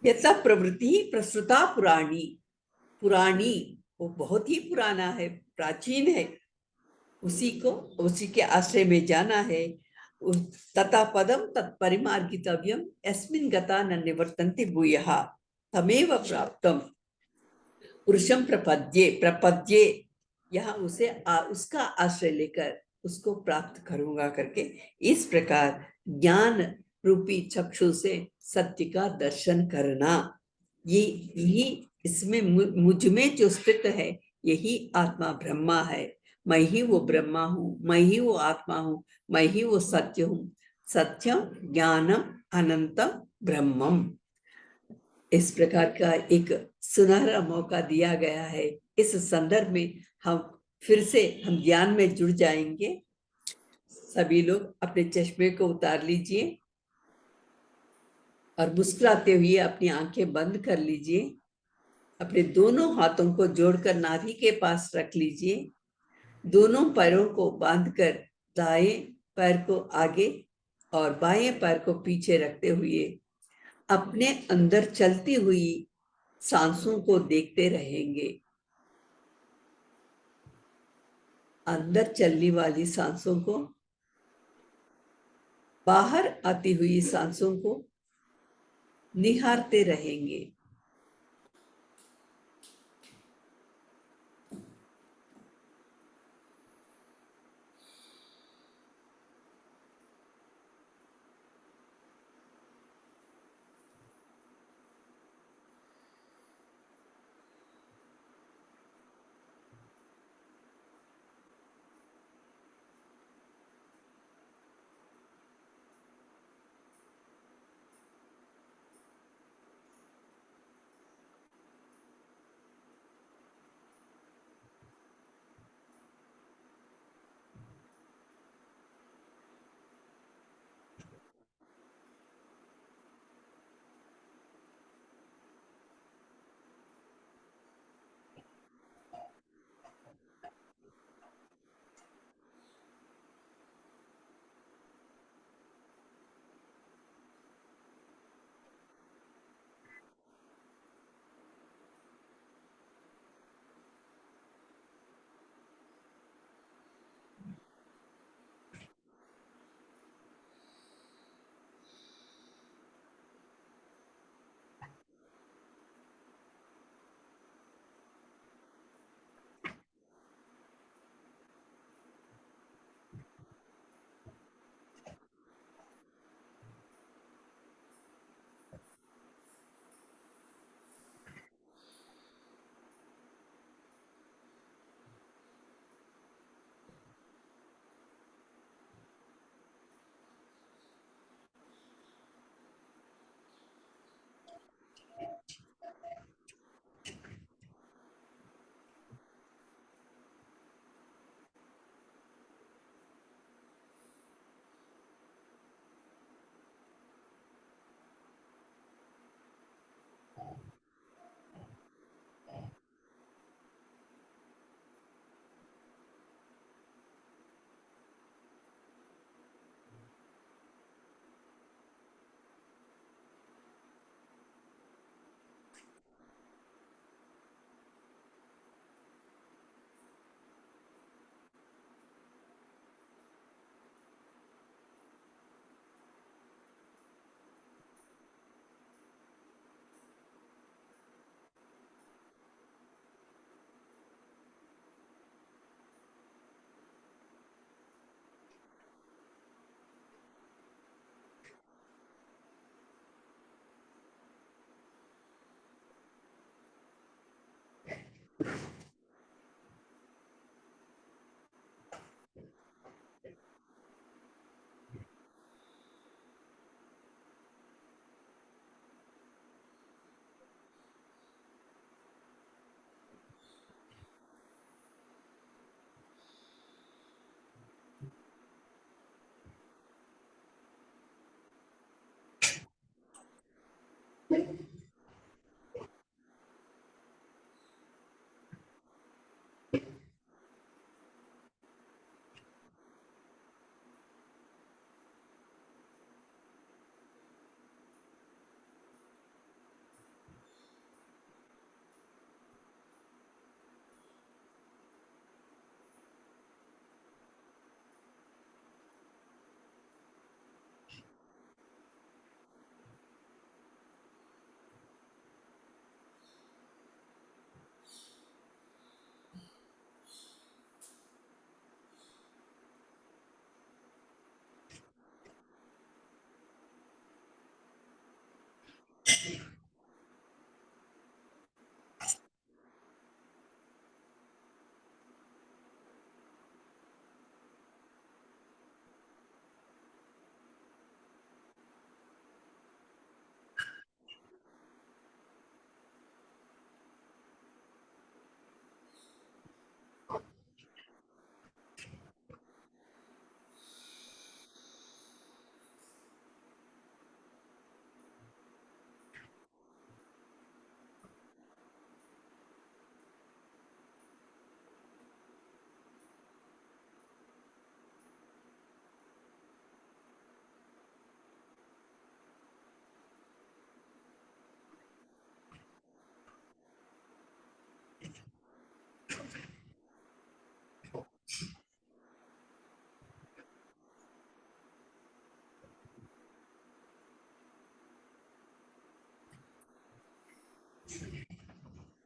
यथा प्रवृत्ति प्रस्तुता पुराणी, पुरानी वो बहुत ही पुराना है, प्राचीन है, उसी को, उसी के आश्रय में जाना है। तथा पदम तत्परिमार्गितव्यम यस्मिन् गता न निवर्तन्ते भूयः तमेव प्राप्तम पुरुषम प्रपद्ये, प्रपद्ये, यहाँ उसे उसका आश्रय लेकर उसको प्राप्त करूंगा करके, इस प्रकार ज्ञान रूपी चक्षु से सत्य का दर्शन करना, यही इसमें मुझ में जो स्थित है यही आत्मा ब्रह्मा है। मैं ही वो ब्रह्मा हूँ, मैं ही वो आत्मा हूँ, मैं ही वो सत्य हूँ। सत्यम ज्ञानम अनंतम ब्रह्मम, इस प्रकार का एक सुनहरा मौका दिया गया है। इस संदर्भ में हम फिर से हम ज्ञान में जुड़ जाएंगे। सभी लोग अपने चश्मे को उतार लीजिए और मुस्कुराते हुए अपनी आंखें बंद कर लीजिए। अपने दोनों हाथों को जोड़कर नाभि के पास रख लीजिए। दोनों पैरों को बांधकर दाएं पैर को आगे और बाएं पैर को पीछे रखते हुए अपने अंदर चलती हुई सांसों को देखते रहेंगे। अंदर चलने वाली सांसों को, बाहर आती हुई सांसों को निहारते रहेंगे।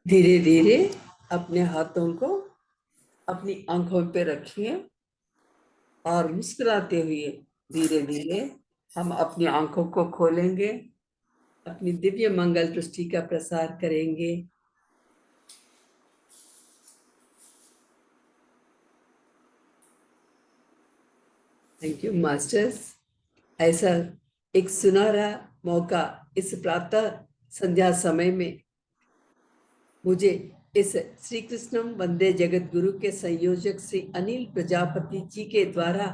धीरे धीरे अपने हाथों को अपनी आंखों पे रखिए और मुस्कुराते हुए धीरे धीरे हम अपनी आंखों को खोलेंगे, अपनी दिव्य मंगल दृष्टि का प्रसार करेंगे। Thank you masters. ऐसा एक सुनहरा मौका इस प्रातः संध्या समय में मुझे इस श्री कृष्णम वंदे जगत गुरु के संयोजक श्री अनिल प्रजापति जी के द्वारा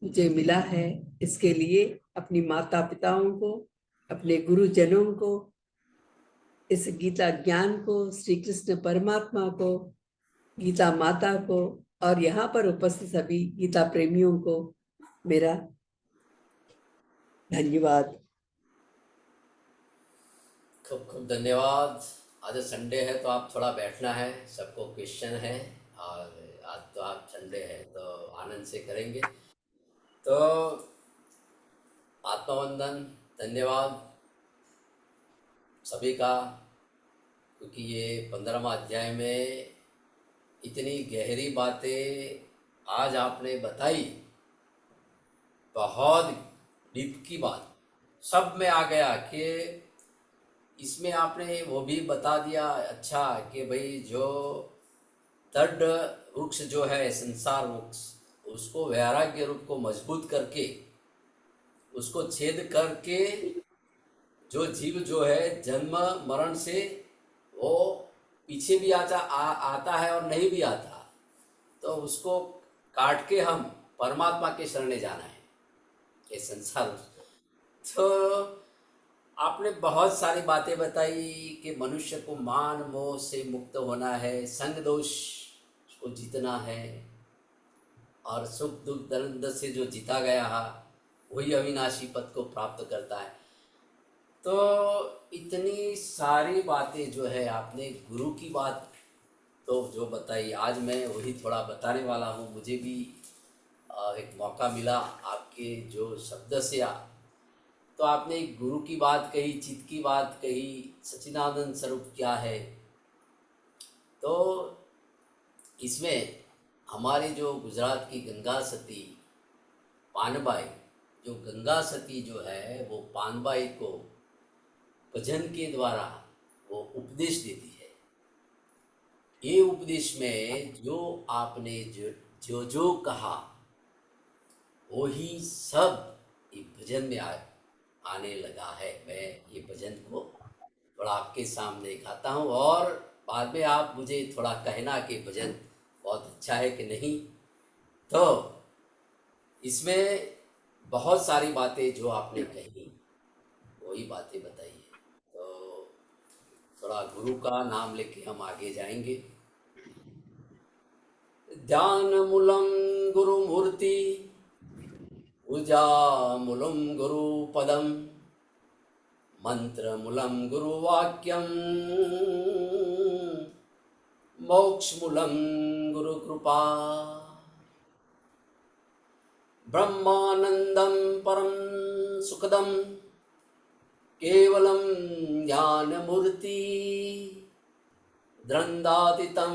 मुझे मिला है। इसके लिए अपनी माता पिताओं को, अपने गुरुजनों को, इस गीता ज्ञान को, श्री कृष्ण परमात्मा को, गीता माता को और यहाँ पर उपस्थित सभी गीता प्रेमियों को मेरा धन्यवाद। खूब खूब धन्यवाद। आज संडे है तो आप थोड़ा बैठना है, सबको क्वेश्चन है और आज तो आप संडे है तो आनंद से करेंगे। तो आत्मवंदन, धन्यवाद सभी का, क्योंकि ये 15वां अध्याय में इतनी गहरी बातें आज आपने बताई, बहुत डीप की बात सब में आ गया कि इसमें आपने वो भी बता दिया अच्छा कि भाई जो दृढ़ वृक्ष जो है संसार वृक्ष, उसको वैराग्य रूप को मजबूत करके उसको छेद करके जो जीव जो है जन्म मरण से वो पीछे भी आता है और नहीं भी आता, तो उसको काट के हम परमात्मा के शरणे जाना है ये संसार। तो आपने बहुत सारी बातें बताई कि मनुष्य को मान मोह से मुक्त होना है, संग दोष को जीतना है और सुख दुख दर्द से जो जीता गया है वही अविनाशी पद को प्राप्त करता है। तो इतनी सारी बातें जो है आपने गुरु की बात तो जो बताई, आज मैं वही थोड़ा बताने वाला हूँ। मुझे भी एक मौका मिला आपके जो शब्द से तो आपने गुरु की बात कही, चित्त की बात कही, सच्चिदानंद स्वरूप क्या है। तो इसमें हमारे जो गुजरात की गंगा सती पानबाई, जो गंगा सती जो है वो पानबाई को भजन के द्वारा वो उपदेश देती है। ये उपदेश में जो आपने जो जो कहा वही सब ये भजन में आने लगा है। मैं ये भजन को थोड़ा आपके सामने गाता हूँ और बाद में आप मुझे थोड़ा कहना कि भजन बहुत अच्छा है कि नहीं। तो इसमें बहुत सारी बातें जो आपने कही वही बातें बताई है। तो थोड़ा गुरु का नाम लेके हम आगे जाएंगे। ध्यान मूलम गुरु मूर्ति पूजा मूलम गुरु पदम मंत्र मूलम गुरु वाक्यम मोक्ष मूलम गुरु कृपा ब्रह्मानंदम परम सुखदम केवलम ज्ञान मूर्ति द्रंदातीतं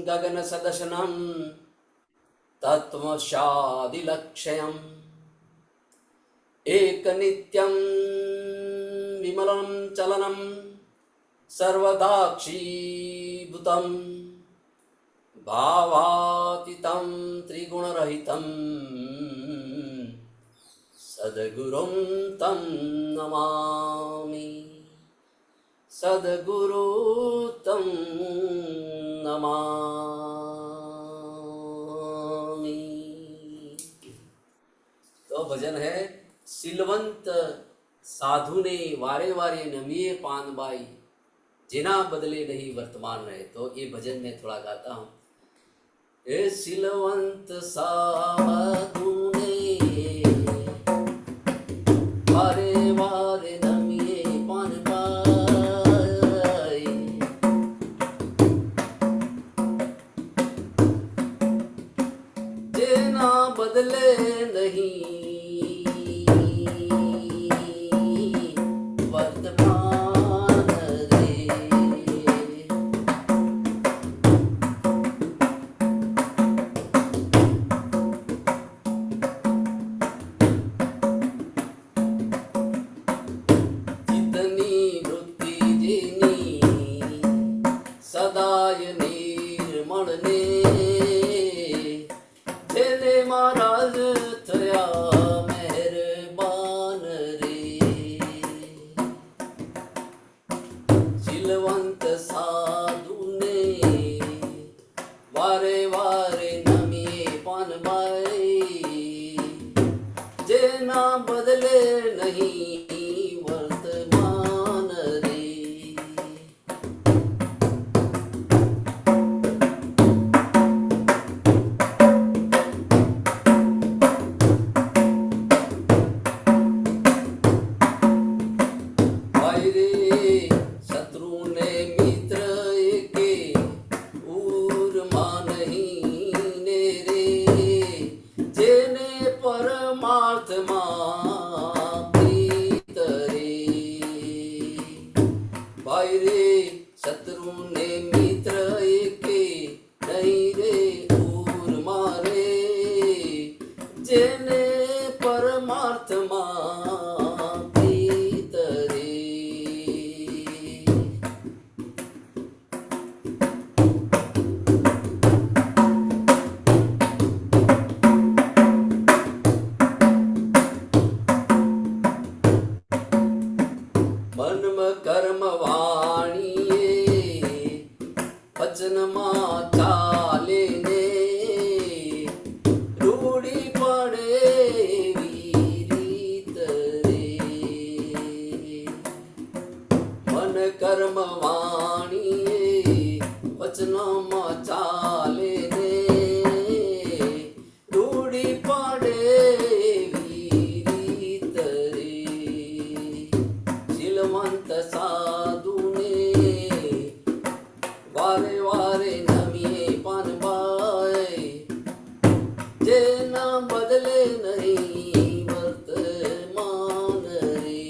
गगन सदशनम तत्वशादिलक्षयम् एक नित्यं विमलं चलनं सर्वदाक्षीभूतं भावातीतं त्रिगुणरहितं सद्गुरुं तं नमामि, सद्गुरु तं नमामि। तो भजन है सिलवंत साधु ने वारे वारे नमिये पानबाई जिना बदले नहीं वर्तमान रहे। तो ये भजन में थोड़ा गाता हूँ। ए सिलवंत साधु ने वारे वारे नमिये पानबाई जिना बदले नहीं जेना बदले नहीं वर्तमान रे। भाई रे शत्रु ने मित्र एके ઉરમાં નહીં ને રે, જેને પરમાર્થમાં પ્રીત રે। ભાઈ રે શત્રુને મિત્ર એકે નહીં રે ઉરમાં રે, જેને પરમાર્થમાં પ્રીત રે। મનમ કર્મ વાણીએ વચનમાં ચાલે ને, રૂડી પડે એવી રીત રે। મન કર્મ વાણીએ વચનમાં ચાલે ને, રૂડી પડે એવી રીત રે। શીલવંત સાધુને વારે વારે નમીએ પાનબાઈ, જેના બદલે નહીં વર્તમાન રે।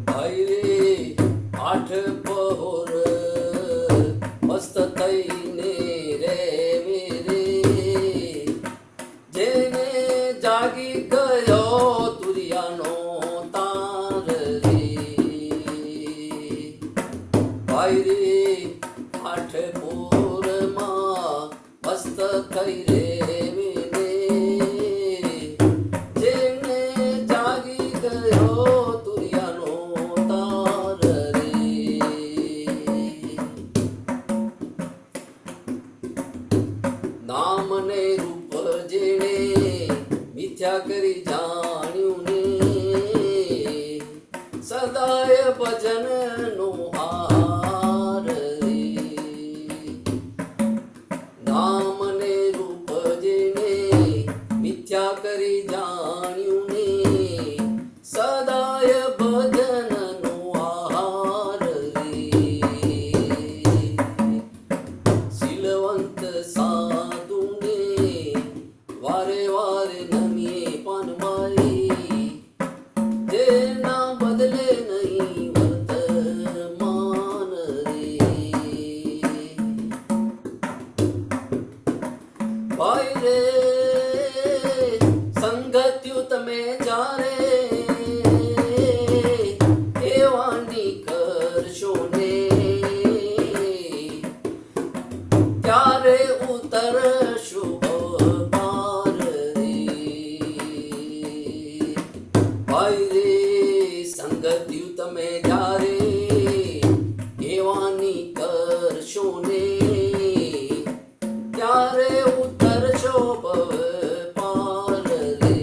ભાઈ રે આઠ પહોર મસ્ત થઈને રેવે રે, જેને જાગી ગયો તુરિયાનો તાર રે। ભાઈ રે આઠ પહોરમાં મસ્ત થઈ રેવે ને, જેને જાગી ગયો તુરિયાનો તાર રે। નામ ને રૂપ જેણે મિથ્યા કરી જાણ્યું ને, સદાય ભજનનો આહાર રે। નામ ને રૂપ જેણે મિથ્યા કરી જાણ્યું ને, સદાય ભજનનો આહાર રે। શીલવંત સાધુને વારે વારે નમીએ પાનબાઈ, જેના બદલે નહીં વર્તમાન રે। ભાઈ રે સંગત્યુ તમે જારે એવાની કરશો ને, ત્યારે ઉતરશો પાર રે। ભાઈ રે સંગત્યુ તમે જારે એવાની કરશો ને, ત્યારે ઉતરશો પાર રે।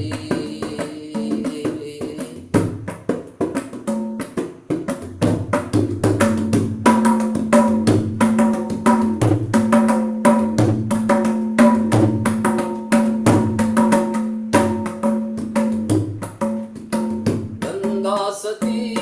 ગંગા સતી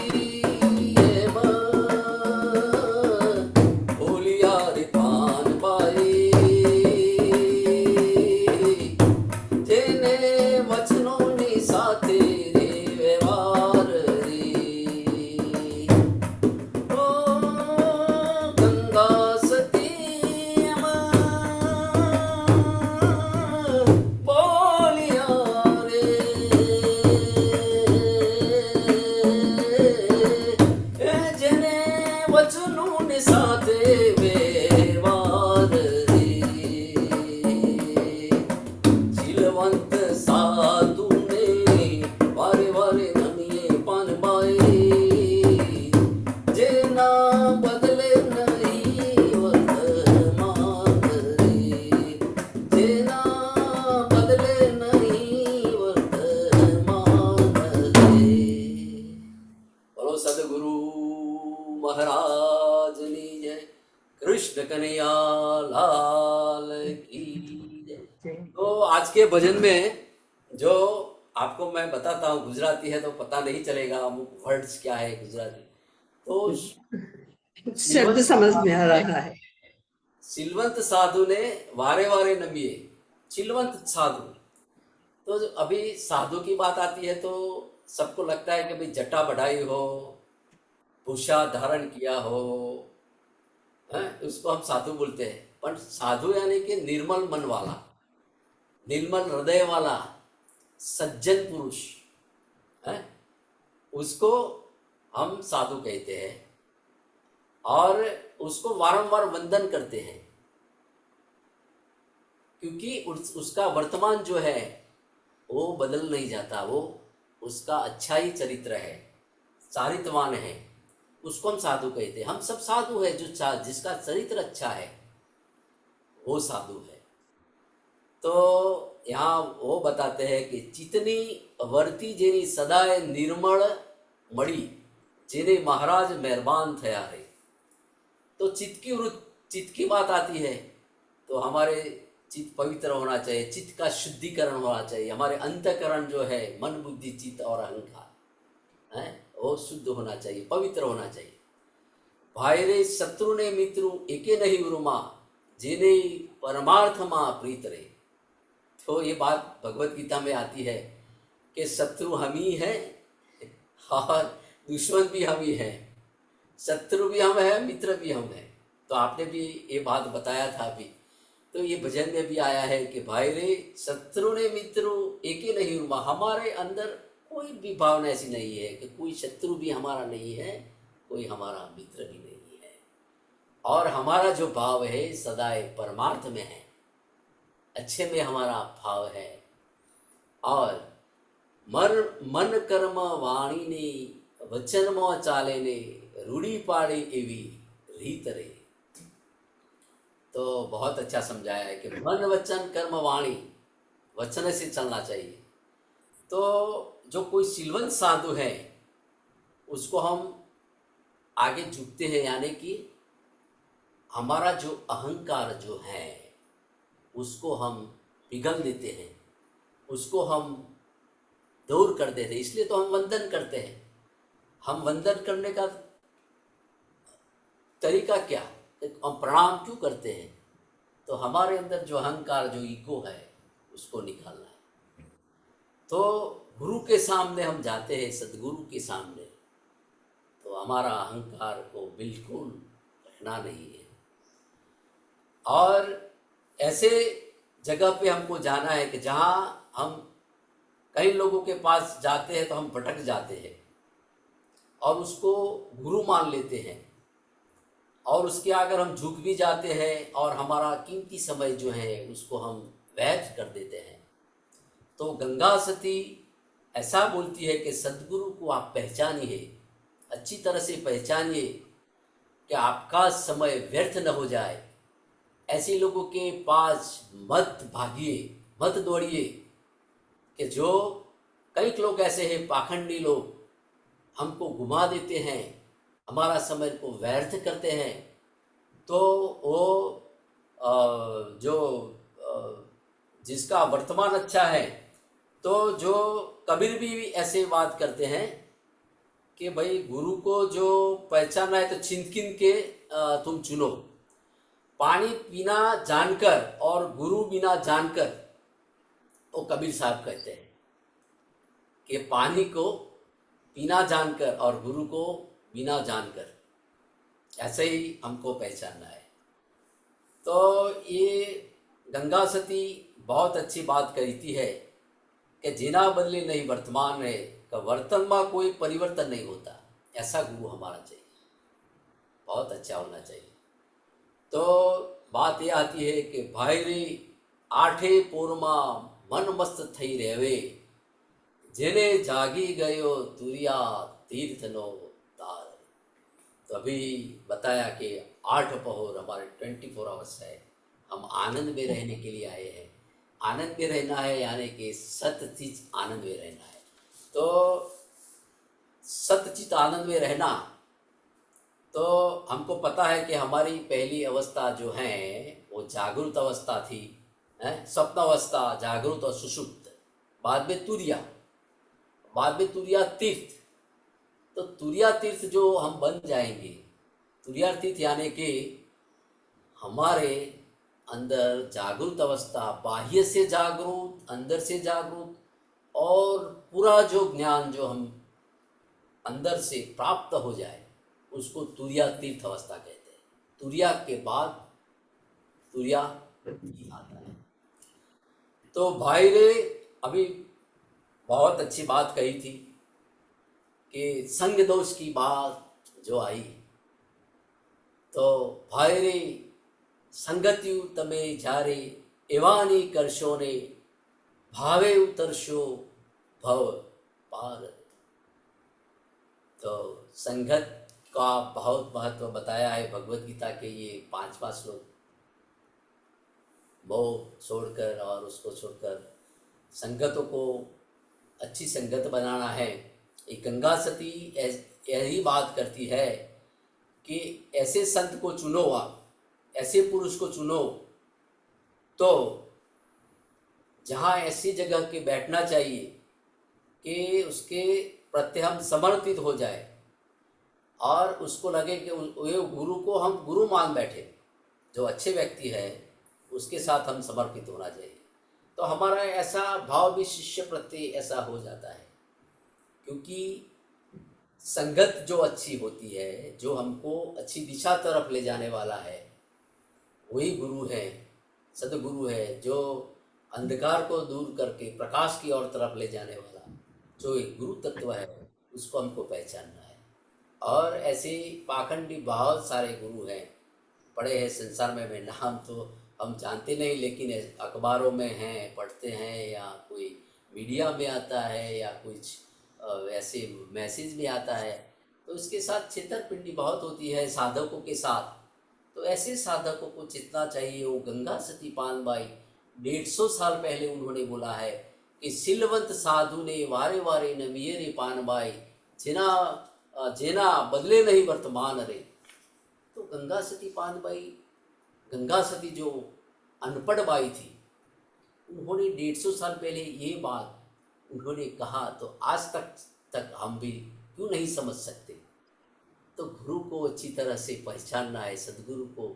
कृष्ण कन्हैया लाल की जय। तो आज के भजन में जो आपको मैं बताता हूँ, गुजराती है तो पता नहीं चलेगा अमुक वर्ड्स क्या है गुजराती। तो शब्द समझ में आ रहा है। सिलवंत साधु ने वारे वारे नमिए, चिलवंत साधु। तो अभी साधु की बात आती है तो सबको लगता है कि भाई जटा बढ़ाई हो, भूषा धारण किया हो, उसको हम साधु बोलते हैं। पर साधु यानी कि निर्मल मन वाला, निर्मल हृदय वाला, सज्जन पुरुष है, उसको हम साधु कहते हैं। और उसको वारंवार वंदन करते हैं, क्योंकि उसका वर्तमान जो है वो बदल नहीं जाता, वो उसका अच्छा ही चरित्र है, चारित्रवान है, उसको हम साधु कहते हैं। हम सब साधु है, जो जिसका चरित्र अच्छा है वो साधु है। तो यहाँ वो बताते हैं कि चितनी वर्ती जेनी सदाए निर्मल मड़ी, जेने महाराज मेहरबान थया रे। तो चित्त की बात आती है तो हमारे चित्त पवित्र होना चाहिए, चित्त का शुद्धिकरण होना चाहिए। हमारे अंतकरण जो है, मन बुद्धि चित्त और अहंकार है, वो शुद्ध होना चाहिए, पवित्र होना चाहिए। भाई रे शत्रु ने मित्रु एके नहीं उरुमा, जेने परमार्थ माँ प्रीत रे। तो ये बात भगवत गीता में आती है कि शत्रु हम ही हैं और दुश्मन भी हम ही हैं, शत्रु भी हम हैं, मित्र भी हम हैं। तो आपने भी ये बात बताया था अभी, तो ये भजन में भी आया है कि भाई रे शत्रु ने मित्रु एक ही नहीं हुआ। हमारे अंदर कोई भी भावना ऐसी नहीं है कि कोई शत्रु भी हमारा नहीं है, कोई हमारा मित्र भी नहीं है। और हमारा जो भाव है सदाए परमार्थ में है, अच्छे में हमारा भाव है। और मन कर्म वाणी ने वचन में चाले ने रूढ़ी पाड़ी एवी रीत रे। तो बहुत अच्छा समझाया है कि मन वचन कर्म वाणी, वचन से चलना चाहिए। तो जो कोई सिलवंत साधु है उसको हम आगे झुकते हैं, यानी कि हमारा जो अहंकार जो है उसको हम पिघल देते हैं, उसको हम दूर कर देते हैं। इसलिए तो हम वंदन करते हैं। हम वंदन करने का तरीका क्या, हम प्रणाम क्यों करते हैं? तो हमारे अंदर जो अहंकार, जो ईगो है, उसको निकालना है। तो गुरु के सामने हम जाते हैं, सदगुरु के सामने, तो हमारा अहंकार को बिल्कुल रखना नहीं है। और ऐसे जगह पे हमको जाना है कि जहाँ हम कई लोगों के पास जाते हैं तो हम भटक जाते हैं और उसको गुरु मान लेते हैं, और उसके अगर हम झुक भी जाते हैं और हमारा कीमती समय जो है उसको हम व्यर्थ कर देते हैं। तो गंगा सती ऐसा बोलती है कि सद्गुरु को आप पहचानिए, अच्छी तरह से पहचानिए कि आपका समय व्यर्थ न हो जाए। ऐसे लोगों के पास मत भागिए, मत दौड़िए, कि जो कई लोग ऐसे हैं, पाखंडी लोग, हमको घुमा देते हैं, हमारा समय को व्यर्थ करते हैं। तो वो जो जिसका वर्तमान अच्छा है, तो जो कबीर भी ऐसे बात करते हैं कि भाई गुरु को जो पहचानना है तो छिंदकिन के तुम चुनो। पानी पीना जानकर और गुरु बिना जानकर, वो कबीर साहब कहते हैं कि पानी को पीना जानकर और गुरु को बिना जानकर, ऐसे ही हमको पहचानना है। तो ये गंगा सती बहुत अच्छी बात कहती है कि जीना बदले नहीं वर्तमान है, का वर्तन में कोई परिवर्तन नहीं होता। ऐसा गुरु हमारा चाहिए, बहुत अच्छा होना चाहिए। तो बात ये आती है कि भाई रे आठे पोरमा मन मस्त थई रहवे, जेने जागी गयो तुरिया तीर्थनो तार। तो अभी बताया कि 8 पहर हमारे 24 आवर्स है, हम आनंद में रहने के लिए आए हैं। आनंद में रहना है यानी कि सतचित आनंद में रहना है। तो सतचित आनंद में रहना, तो हमको पता है कि हमारी पहली अवस्था जो है वो जागृत अवस्था थी, है स्वप्न अवस्था, जागृत और सुषुप्त, बाद में तुरिया, बाद में तुरिया तीर्थ। तो तुरिया तीर्थ जो हम बन जाएंगे, तुरिया तीर्थ यानी कि हमारे अंदर जागृत अवस्था, बाह्य से जागरूक, अंदर से जागरूक, और पूरा जो ज्ञान जो हम अंदर से प्राप्त हो जाए उसको तुरिया तीर्थ अवस्था कहते हैं। तुरिया के बाद तुरिया ही आता है। तो भाई ने अभी बहुत अच्छी बात कही थी कि संग दोष की बात जो आई, तो भाई रे संगत्यु तमे जारे एवानी करशो ने भावे उतरशो भव पार। तो संगत का बहुत महत्व बताया है भगवत गीता के ये 5 श्लोक। मोह छोड़कर और उसको छोड़कर संगतों को अच्छी संगत बनाना है। एक गंगा सती यही बात करती है कि ऐसे संत को चुनो, आप ऐसे पुरुष को चुनो, तो जहाँ ऐसी जगह के बैठना चाहिए कि उसके प्रति हम समर्पित हो जाए और उसको लगे कि वो गुरु को हम गुरु मान बैठे, जो अच्छे व्यक्ति है उसके साथ हम समर्पित होना चाहिए। तो हमारा ऐसा भाव भी शिष्य प्रति ऐसा हो जाता है, क्योंकि संगत जो अच्छी होती है, जो हमको अच्छी दिशा तरफ ले जाने वाला है, वही गुरु है, सदगुरु है, जो अंधकार को दूर करके प्रकाश की ओर तरफ ले जाने वाला जो एक गुरु तत्व है, उसको हमको पहचानना है। और ऐसे पाखंडी बहुत सारे गुरु हैं, पड़े हैं संसार में, नाम तो हम जानते नहीं, लेकिन अखबारों में हैं, पढ़ते हैं, या कोई मीडिया में आता है, या कुछ ऐसे मैसेज में आता है, तो उसके साथ छेतरपिंडी बहुत होती है साधकों के साथ। तो ऐसे साधकों को चेतना चाहिए। वो गंगा सती पानबाई 150 साल पहले उन्होंने बोला है कि सिलवंत साधु ने वारे वारे नमिये रे पानबाई, जेना जेना बदले नहीं वर्तमान रे। तो गंगा सती पानबाई, गंगा सती जो अनपढ़ बाई थी, उन्होंने 150 साल पहले ये बात उन्होंने कहा, तो आज तक हम भी क्यों नहीं समझ सकते। तो गुरु को अच्छी तरह से पहचानना है, सदगुरु को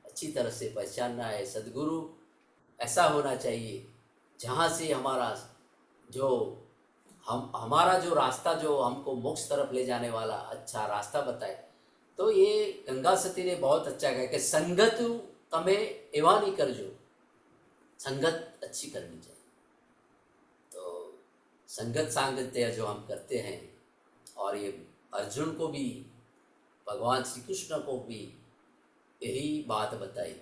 अच्छी तरह से पहचानना है। सदगुरु ऐसा होना चाहिए जहाँ से हमारा जो हमारा जो रास्ता जो हमको मोक्ष तरफ ले जाने वाला अच्छा रास्ता बताए। तो ये गंगा सती ने बहुत अच्छा कहा कि संगत तमें एवानी कर, जो संगत अच्छी करनी चाहिए। तो संगत सांगत्य जो हम करते हैं, और ये अर्जुन को भी, भगवान श्री कृष्ण को भी यही बात बताई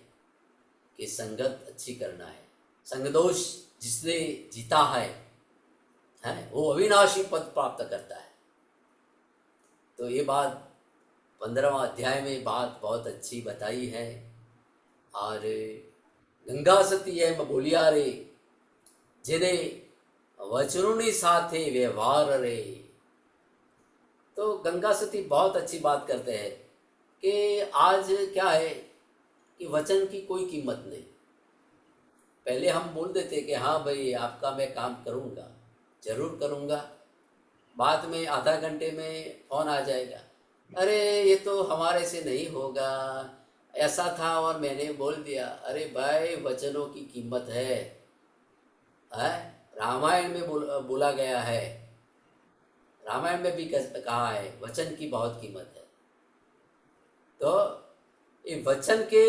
कि संगत अच्छी करना है। संगदोष जिसने जीता है वो अविनाशी पद प्राप्त करता है। तो ये बात 15वां अध्याय में बात बहुत अच्छी बताई है। और गंगा सती है मैं बोलिया रे, जिन्हें वचनों साथे व्यवहार रे। तो गंगा सती बहुत अच्छी बात करते हैं कि आज क्या है कि वचन की कोई कीमत नहीं। पहले हम बोल देते कि हाँ भाई आपका मैं काम करूँगा, ज़रूर करूँगा, बाद में आधा घंटे में फ़ोन आ जाएगा, अरे ये तो हमारे से नहीं होगा, ऐसा था और मैंने बोल दिया। अरे भाई वचनों की कीमत है, रामायण में बोला गया है, रामायण में भी कहा है वचन की बहुत कीमत है। तो ये वचन के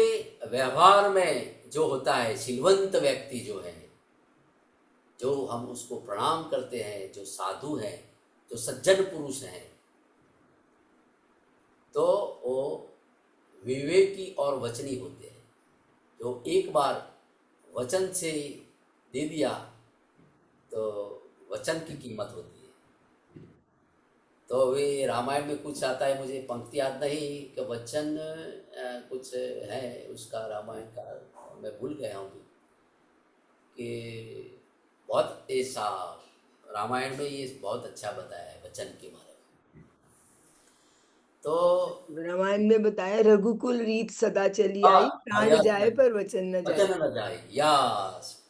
व्यवहार में जो होता है, शीलवंत व्यक्ति जो है, जो हम उसको प्रणाम करते हैं, जो साधु हैं, जो सज्जन पुरुष हैं, तो वो विवेकी और वचनी होते हैं। जो एक बार वचन से दे दिया तो वचन की कीमत होती है। तो वे रामायण में कुछ आता है, मुझे पंक्ति याद नहीं कि वचन कुछ है उसका, रामायण का मैं भूल गया हूँ कि बहुत ऐसा रामायण में ये बहुत अच्छा बताया है वचन के बारे में। तो रामायण में बताया, रघुकुल रीत सदा चली हाँ, आई, हाँ, प्राण यस, जाए पर वचन न जाए। वचन न जाए, यस।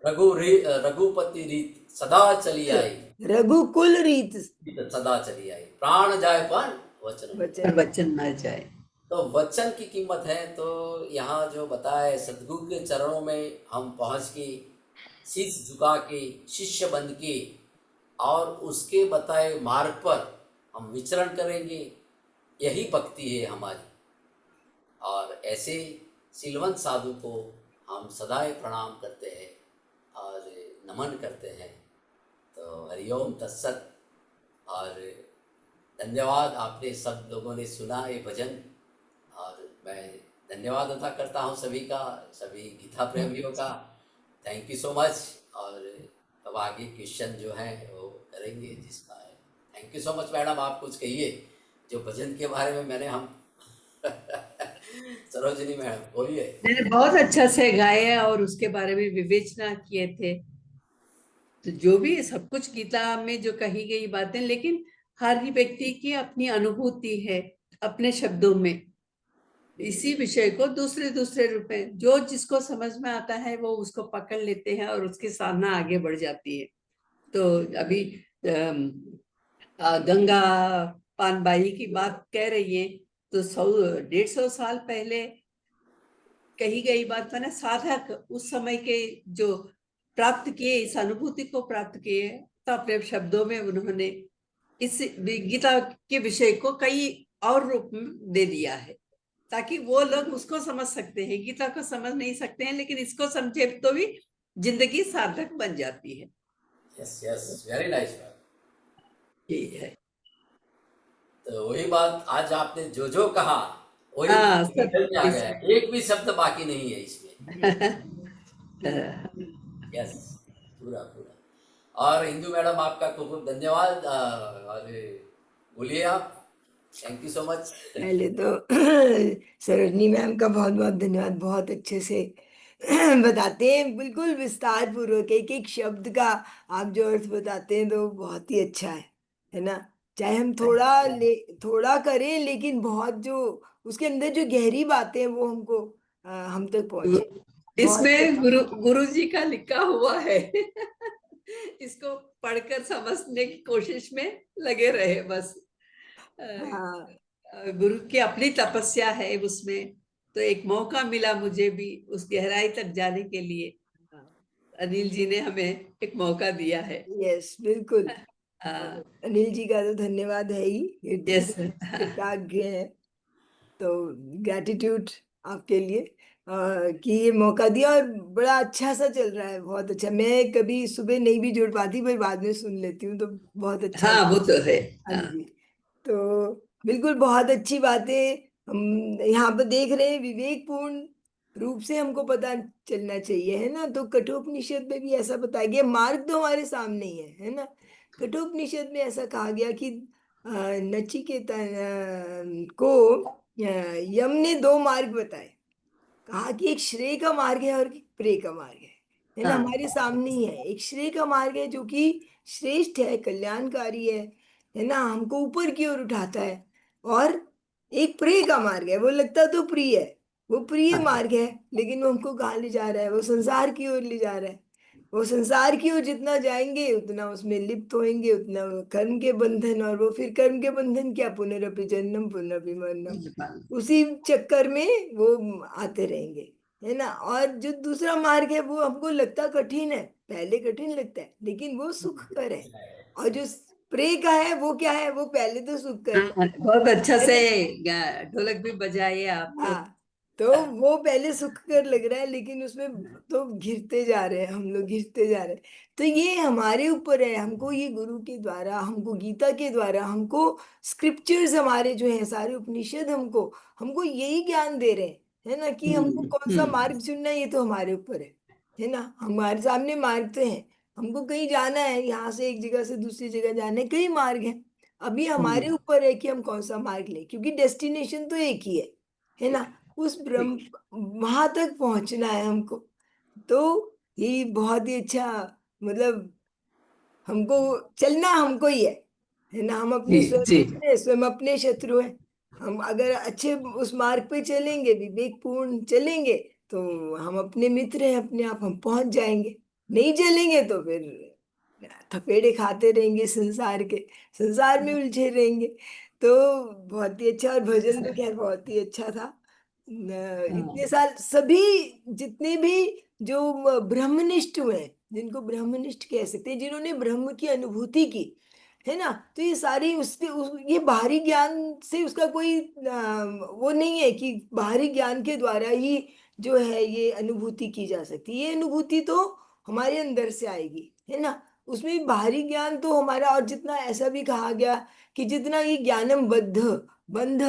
रघुपति रीत सदा चली आई, रघुकुल रीत सदा चली आई, प्राण जाए पर वचन न जाए। पर वचन। वचन न जाए। तो वचन की कीमत है। तो यहाँ जो बताए, सदगुरु के चरणों में हम पहुँच के, शीश झुका के, शिष्य बन के, और उसके बताए मार्ग पर हम विचरण करेंगे, यही भक्ति है हमारी। और ऐसे सिलवंत साधु को हम सदाए प्रणाम करते हैं और नमन करते हैं। तो हरिओम तत्सत। और धन्यवाद, आपने सब लोगों ने सुना ये भजन, और मैं धन्यवाद अदा करता हूँ सभी का, सभी गीता प्रेमियों का। Thank you so much. और अब आगे क्वेश्चन जो है वो करेंगे जिसका है। Thank you so much madam, आप कुछ कहिए जो भजन के बारे में मैंने हम सरोजिनी मैडम बोलिए। मैंने बहुत अच्छा से गाए और उसके बारे में विवेचना किए थे। तो जो भी सब कुछ गीता में जो कही गई बातें, लेकिन हर ही व्यक्ति की अपनी अनुभूति है अपने शब्दों में। इसी विषय को दूसरे दूसरे रूप में जो जिसको समझ में आता है वो उसको पकड़ लेते हैं और उसकी साधना आगे बढ़ जाती है। तो अभी गंगा पानबाई की बात कह रही है, तो 100-150 साल पहले कही गई बात, मैंने साधक उस समय के जो प्राप्त किए, इस अनुभूति को प्राप्त किए, तो अपने शब्दों में उन्होंने इस गीता के विषय को कई और रूप में दे दिया है, ताकि वो लोग उसको समझ सकते हैं। गीता को समझ नहीं सकते हैं, लेकिन इसको समझे तो भी जिंदगी सार्थक बन जाती है। Yes yes, very nice ma'am. ये है। तो वही बात, आज आपने जो जो कहा वही हाँ, डिटेल सब में आ गया इसमें। है, एक भी शब्द बाकी नहीं है इसमें। यस, पूरा पूरा। और इंदु मैडम, आपका खूब खूब धन्यवाद। और बोलिए आप। Thank you so much. पहले तो सरोजनी मैम का बहुत बहुत धन्यवाद, बहुत अच्छे से बताते हैं, बिल्कुल विस्तार पूर्वक एक एक शब्द का आप जो अर्थ बताते हैं, तो बहुत ही अच्छा है ना। चाहे हम थोड़ा करें, लेकिन बहुत जो उसके अंदर जो गहरी बातें हैं वो हमको हम तक पहुंचे। बहुत ही इसमें अच्छा। गुरु जी का लिखा हुआ है। इसको पढ़कर समझने की कोशिश में लगे रहे बस। हाँ गुरु की अपनी तपस्या है उसमें। तो एक मौका मिला मुझे भी उस गहराई तक जाने के लिए। अनिल जी ने हमें एक मौका दिया है। यस, बिल्कुल। और अनिल जी का तो धन्यवाद है ही, हृदय यस। से कृतज्ञ है। तो ग्रेटिट्यूड आपके लिए कि ये मौका दिया, और बड़ा अच्छा सा चल रहा है, बहुत अच्छा। मैं कभी सुबह नहीं भी जुड़ पाती, पर बाद में सुन लेती हूँ, तो बहुत अच्छा हाँ, वो लगता तो है। है। हाँ हाँ। जी। तो बिल्कुल बहुत अच्छी बातें हम यहाँ पर देख रहे हैं, विवेकपूर्ण रूप से हमको पता चलना चाहिए, है ना। तो कठोपनिषद में भी ऐसा बताया गया, मार्ग तो हमारे सामने ही है ना। कठोपनिषद में ऐसा कहा गया कि नचिकेता को यम ने दो मार्ग बताए। कहा कि एक श्रेय का मार्ग है और एक प्रेय का मार्ग है ना। हाँ। हमारे सामने ही है, एक श्रेय का मार्ग है जो कि श्रेष्ठ है, कल्याणकारी है ना, हमको ऊपर की ओर उठाता है। और एक प्रेय का मार्ग है, वो लगता तो प्रिय है, वो प्रिय हाँ। मार्ग है, लेकिन वो हमको कहाँ ले जा रहा है, वो संसार की ओर ले जा रहा है। वो संसार की ओर जितना जाएंगे उतना उसमें लिप्त होएंगे, उतना वो कर्म के बंधन, और वो फिर कर्म के बंधन क्या, पुनरपि जन्म पुनरपि मरणम, उसी चक्कर में वो आते रहेंगे, है ना। और जो दूसरा मार्ग है वो हमको लगता कठिन है, पहले कठिन लगता है, लेकिन वो सुखकर है। और जो प्रे का है वो क्या है, वो पहले तो सुखकर हाँ, बहुत अच्छा है से ना। ढोलक भी बजाइए आप तो। हाँ, तो वो पहले सुख कर लग रहा है, लेकिन उसमें तो घिरते जा रहे हैं, हम लोग घिरते जा रहे हैं। तो ये हमारे ऊपर है, हमको ये गुरु के द्वारा, हमको गीता के द्वारा, हमको स्क्रिप्चर्स हमारे जो है सारे उपनिषद हमको हमको यही ज्ञान दे रहे हैं, है ना, कि हमको कौन सा हम्म। मार्ग चुनना है, ये तो हमारे ऊपर है ना। हमारे सामने मार्ग तो है, हमको कहीं जाना है, यहाँ से एक जगह से दूसरी जगह जाना है, कई मार्ग है। अभी हमारे हम्म। ऊपर है कि हम कौन सा मार्ग लें, क्योंकि डेस्टिनेशन तो एक ही है ना। उस ब्रह्म वहां तक पहुंचना है हमको। तो ये बहुत ही अच्छा, मतलब हमको चलना हमको ही है ना। हम जी अपने स्वयं जी। मित्र हैं, स्वयं अपने शत्रु हैं। हम अगर अच्छे उस मार्ग पे चलेंगे, विवेकपूर्ण चलेंगे, तो हम अपने मित्र हैं, अपने आप हम पहुंच जाएंगे। नहीं चलेंगे तो फिर थपेड़े खाते रहेंगे संसार के, संसार में उलझे रहेंगे। तो बहुत ही अच्छा, और भजन तो खैर बहुत ही अच्छा था। इतने हाँ, साल सभी, जितने भी जो ब्रह्मनिष्ठ हुए, जिनको ब्रह्मनिष्ठ कह सकते हैं, जिन्होंने ब्रह्म की अनुभूति की है ना, तो ये सारी ये बाहरी ज्ञान से उसका कोई वो नहीं है कि बाहरी ज्ञान के द्वारा ही जो है ये अनुभूति की जा सकती है। ये अनुभूति तो हमारे अंदर से आएगी, है ना। उसमें भी बाहरी ज्ञान तो हमारा, और जितना ऐसा भी कहा गया कि जितना ये ज्ञानम बद्ध बंध,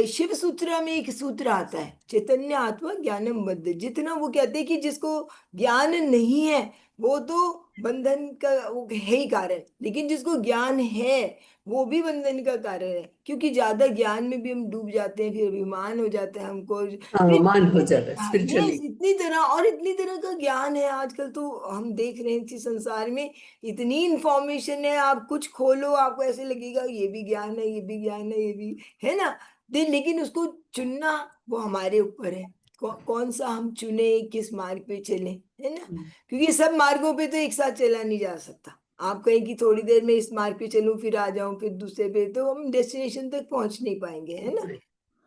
शिव सूत्र में एक सूत्र आता है, चैतन्य आत्मा ज्ञानम बद्ध, जितना वो कहते हैं कि जिसको ज्ञान नहीं है वो तो बंधन का वो है ही कारण, लेकिन जिसको ज्ञान है वो भी बंधन का कारण है, क्योंकि ज्यादा ज्ञान में भी हम डूब जाते हैं, फिर अभिमान हो जाता है हमको, हाँ, फिर मान हो जाता है यस, स्पिरिचुअली। इतनी तरह और इतनी तरह का ज्ञान है आजकल, तो हम देख रहे हैं इस संसार में इतनी इंफॉर्मेशन है, आप कुछ खोलो आपको ऐसे लगेगा ये भी ज्ञान है, ये भी ज्ञान है, ये भी है ना। लेकिन उसको चुनना वो हमारे ऊपर है, कौन सा हम चुने, किस मार्ग पे चले, है ना। क्योंकि सब मार्गों पे तो एक साथ चला नहीं जा सकता। आप कहें कि थोड़ी देर में इस मार्ग पे चलूं फिर आ जाऊं फिर दूसरे पे, तो हम डेस्टिनेशन तक पहुंच नहीं पाएंगे, है ना।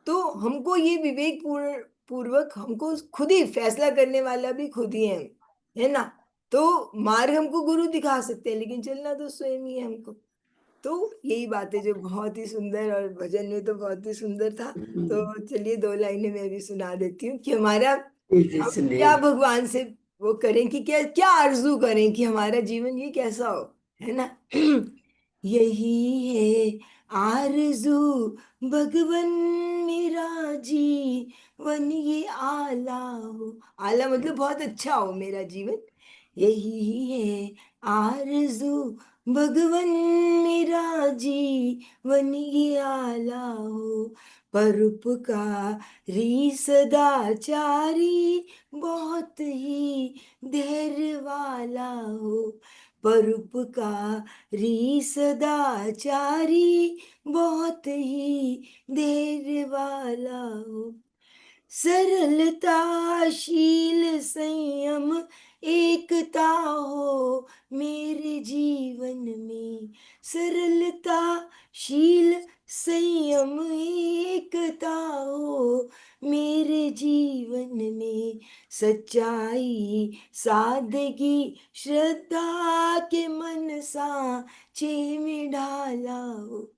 तो हमको ये विवेक पूर्वक हमको खुद ही फैसला करने वाला भी खुद ही है ना। तो मार्ग हमको गुरु दिखा सकते हैं, लेकिन चलना तो स्वयं ही है हमको। तो यही बात है जो बहुत ही सुंदर, और भजन में तो बहुत ही सुंदर था। तो चलिए 2 लाइनें मैं भी सुना देती हूँ कि हमारा, जी हम सुनिए। क्या भगवान से वो करें कि क्या क्या आरजू करें कि हमारा जीवन ये कैसा हो, है ना। यही है आरजू भगवन मेरा जीवन ये आला हो, आला मतलब बहुत अच्छा हो मेरा जीवन। यही है आरजू भगवन मेरा जीवन ये आला हो, परोपकारी सदाचारी बहुत ही धैर्य वाला हो, परोपकारी सदाचारी बहुत ही धैर्य वाला हो, सरलता शील संयम एकता हो मेरे जीवन में, सरलता शील संयम एकता हो मेरे जीवन में, सच्चाई सादगी श्रद्धा के मन सांचे में ढाला हो,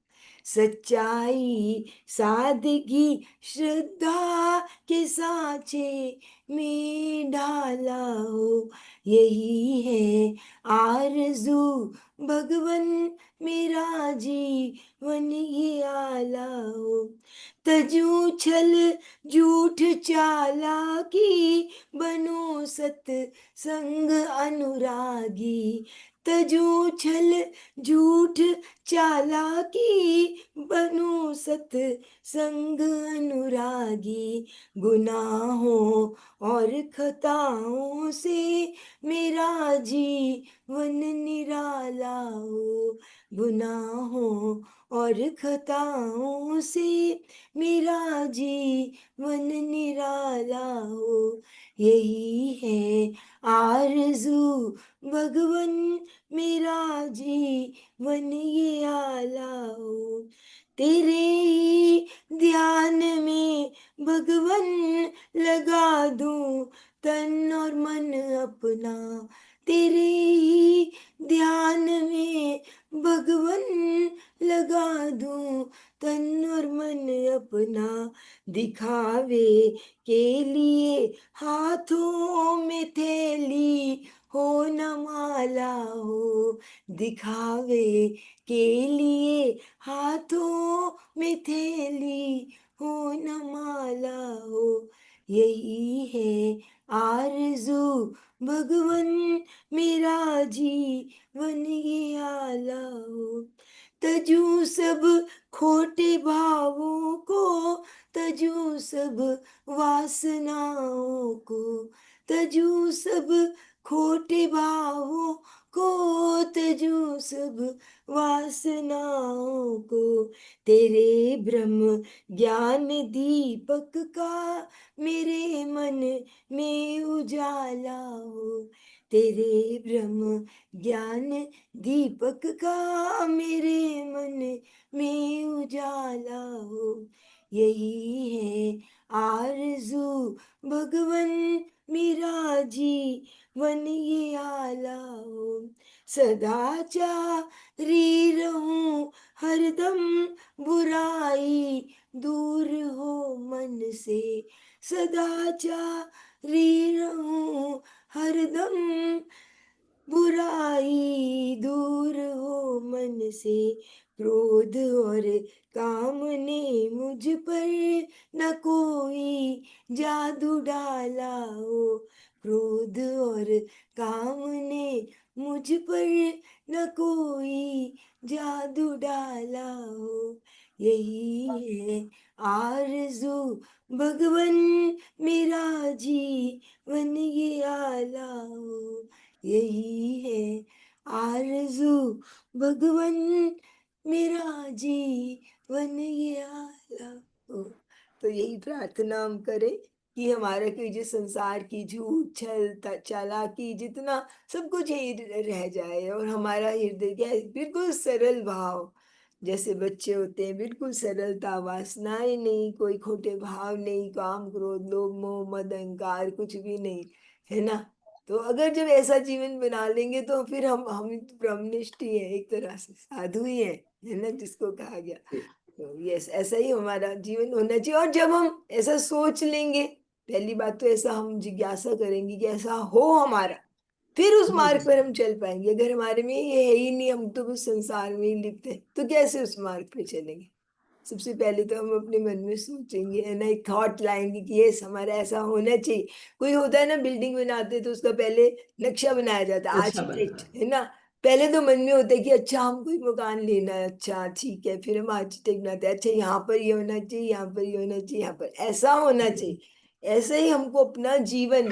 सच्चाई सादगी श्रद्धा के सांचे में ढाला हो, यही है आरज़ू भगवन मेरा जीवन ये आला हो, तजू छल झूठ चालाकी बनो सत संग अनुरागी, तजू छल झूठ चालाकी बनो सत संग अनुरागी, गुनाहों और खताओं से मेरा जीवन निराला हो, गुनाहों और खताओं से मेरा जीवन निराला हो, यही है आरज़ू भगवन मेरा जीवन ये आला हो, तेरे ही ध्यान में भगवन लगा दूं तन और मन अपना, तेरे ही ध्यान में भगवन लगा दूं तन और मन अपना, दिखावे के लिए हाथों में थैली हो न माला हो, दिखावे के लिए हाथों में थैली हो न माला हो, यही है आरज़ू भगवन मेरा जीवन ये आला हो, तजू सब खोटे भावों को, तजू सब वासनाओं को, तजू सब खोटे भावों को तजू सब वासनाओं को, तेरे ब्रह्म ज्ञान दीपक का मेरे मन में उजाला हो, तेरे ब्रह्म ज्ञान दीपक का मेरे मन में उजाला हो। यही है आरज़ू भगवन मेरा जीवन ये आला हो, सदाचारी रहूं हरदम, बुराई दूर हो मन से, सदाचारी रहूं हरदम, बुराई दूर हो मन से, क्रोध और काम ने मुझ पर न कोई जादू डाला हो, क्रोध और काम ने मुझ पर न कोई जादू डाला हो। यही है आरज़ू भगवन मेरा जीवन ये आला हो, यही है आरज़ू भगवन मेरा जीवन ये आला हो। तो यही प्रार्थना हम करें कि हमारा कोई जो संसार की झूठ छल चालाकी जितना सब कुछ यही रह जाए, और हमारा हृदय क्या है, बिल्कुल सरल भाव, जैसे बच्चे होते हैं, बिल्कुल सरलता, वासनाएं नहीं, कोई खोटे भाव नहीं, काम क्रोध लोभ मोह मद अहंकार कुछ भी नहीं, है ना। तो अगर जब ऐसा जीवन बना लेंगे तो फिर हम तो ब्रह्मनिष्ठ ही है, एक तरह से साधु ही है ना, जिसको कहा गया। तो यस, ऐसा ही हमारा जीवन होना चाहिए। और जब हम ऐसा सोच लेंगे, पहली बात तो ऐसा हम जिज्ञासा करेंगे कि ऐसा हो हमारा, फिर उस मार्ग पर हम चल पाएंगे। अगर हमारे में ये है ही नहीं, हम तो उस संसार में ही लिप्त हैं, तो कैसे उस मार्ग पे चलेंगे। सबसे पहले तो हम अपने मन में सोचेंगे, है ना, एक थॉट लाएंगे कि ये हमारा ऐसा होना चाहिए। कोई होता है ना, बिल्डिंग बनाते तो उसका पहले नक्शा बनाया जाता है, अच्छा आर्किटेक्ट, बना। है ना। पहले तो मन में होता है कि अच्छा हमको एक मकान लेना है, अच्छा ठीक है, फिर हम आर्किटेक्ट बनाते हैं, अच्छा यहाँ पर ये होना चाहिए, यहाँ पर ये होना चाहिए, यहाँ पर ऐसा होना चाहिए। ऐसे ही हमको अपना जीवन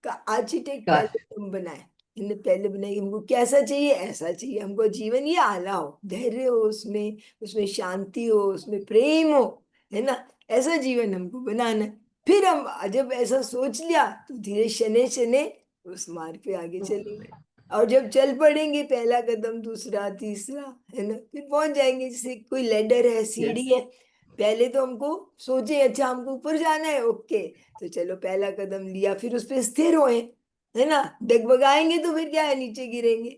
का आर्किटेक्ट का पहले हम बनाए, इन्हें पहले बनाई, हमको कैसा चाहिए, ऐसा चाहिए हमको जीवन, ये आला हो, धैर्य हो उसमें, उसमें शांति हो, उसमें प्रेम हो, है ना। ऐसा जीवन हमको बनाना है। फिर हम जब ऐसा सोच लिया तो धीरे शने शने उस मार्ग पे आगे चलेंगे। और जब चल पड़ेंगे, पहला कदम, दूसरा, तीसरा, है ना, फिर पहुंच जाएंगे। जैसे कोई लेडर है, सीढ़ी यस। है, पहले तो हमको सोचे अच्छा हमको ऊपर जाना है, ओके, तो चलो पहला कदम लिया, फिर उस पे स्थिर होए, है ना। डगमगाएंगे तो फिर क्या है, नीचे गिरेंगे।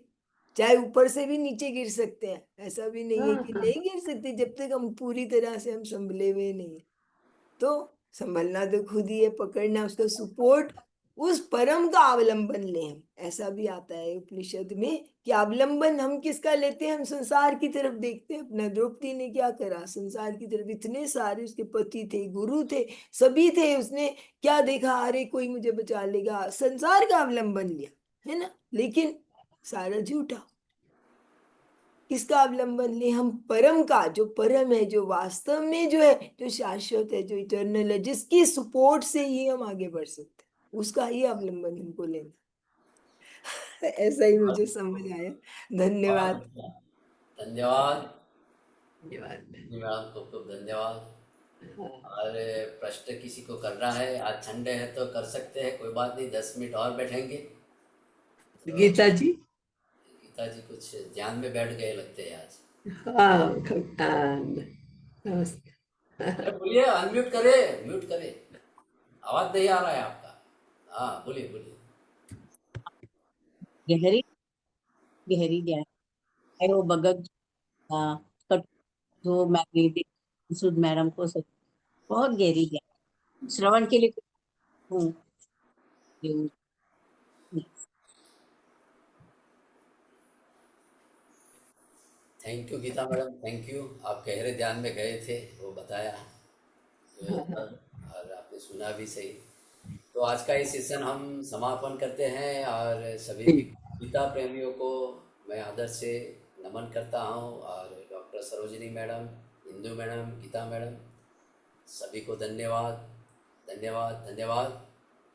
चाहे ऊपर से भी नीचे गिर सकते हैं, ऐसा भी नहीं है हाँ कि हाँ। नहीं गिर सकते, जब तक हम पूरी तरह से हम संभले हुए नहीं है। तो संभलना तो खुद ही है, पकड़ना उसका सपोर्ट, उस परम का अवलंबन ले हम। ऐसा भी आता है उपनिषद में कि अवलंबन हम किसका लेते हैं, हम संसार की तरफ देखते हैं अपना। द्रौपदी ने क्या करा, संसार की तरफ, इतने सारे उसके पति थे, गुरु थे, सभी थे, उसने क्या देखा, अरे कोई मुझे बचा लेगा, संसार का अवलंबन लिया, है ना। लेकिन सारा झूठा। किसका अवलंबन ले हम, परम का, जो परम है, जो वास्तव में जो है, जो शाश्वत है, जो इटर्नल है, जिसकी सपोर्ट से ही हम आगे बढ़ सकते हैं, उसका ही अवलंबन हमको लेना। ऐसा ही मुझे समझ आया। बहुत धन्यवाद। अच्छा। धन्यवाद धन्यवाद। जी मैडम, खूब खूब धन्यवाद। हाँ। और प्रश्न किसी को करना है, आज संडे है तो कर सकते हैं, कोई बात नहीं, 10 मिनट और बैठेंगे तो। गीता जी। गीता जी कुछ ध्यान में बैठ गए लगते हैं आज। हाँ नमस्ते। अरे बोलिए, अनम्यूट करे, म्यूट करे, आवाज नहीं आ रहा है आपका। हाँ बोलिए बोलिए। गहरी गहरी गहरी वो भगत कट जो मैग्नेटिक सुध मैडम को सब बहुत गहरी गहरी श्रवण के लिए हूँ। Thank you Geeta madam, thank you. आप गहरे ध्यान में गए थे, वो बताया और आपने सुना भी सही। तो आज का ये सेशन हम समापन करते हैं, और सभी गीता प्रेमियों को मैं आदर से नमन करता हूँ, और doctor Sarojini madam, Indu madam, Geeta madam, सभी को धन्यवाद, धन्यवाद, धन्यवाद।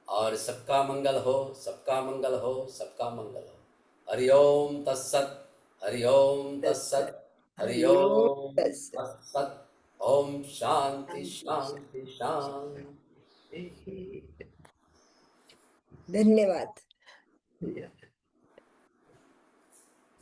और सबका मंगल हो, सबका मंगल हो, सबका मंगल हो। हरि ओम तत्सत, हरि ओम तत्सत, हरि ओम तत्सत। ओम शांति शांति शांति। धन्यवाद। Yeah.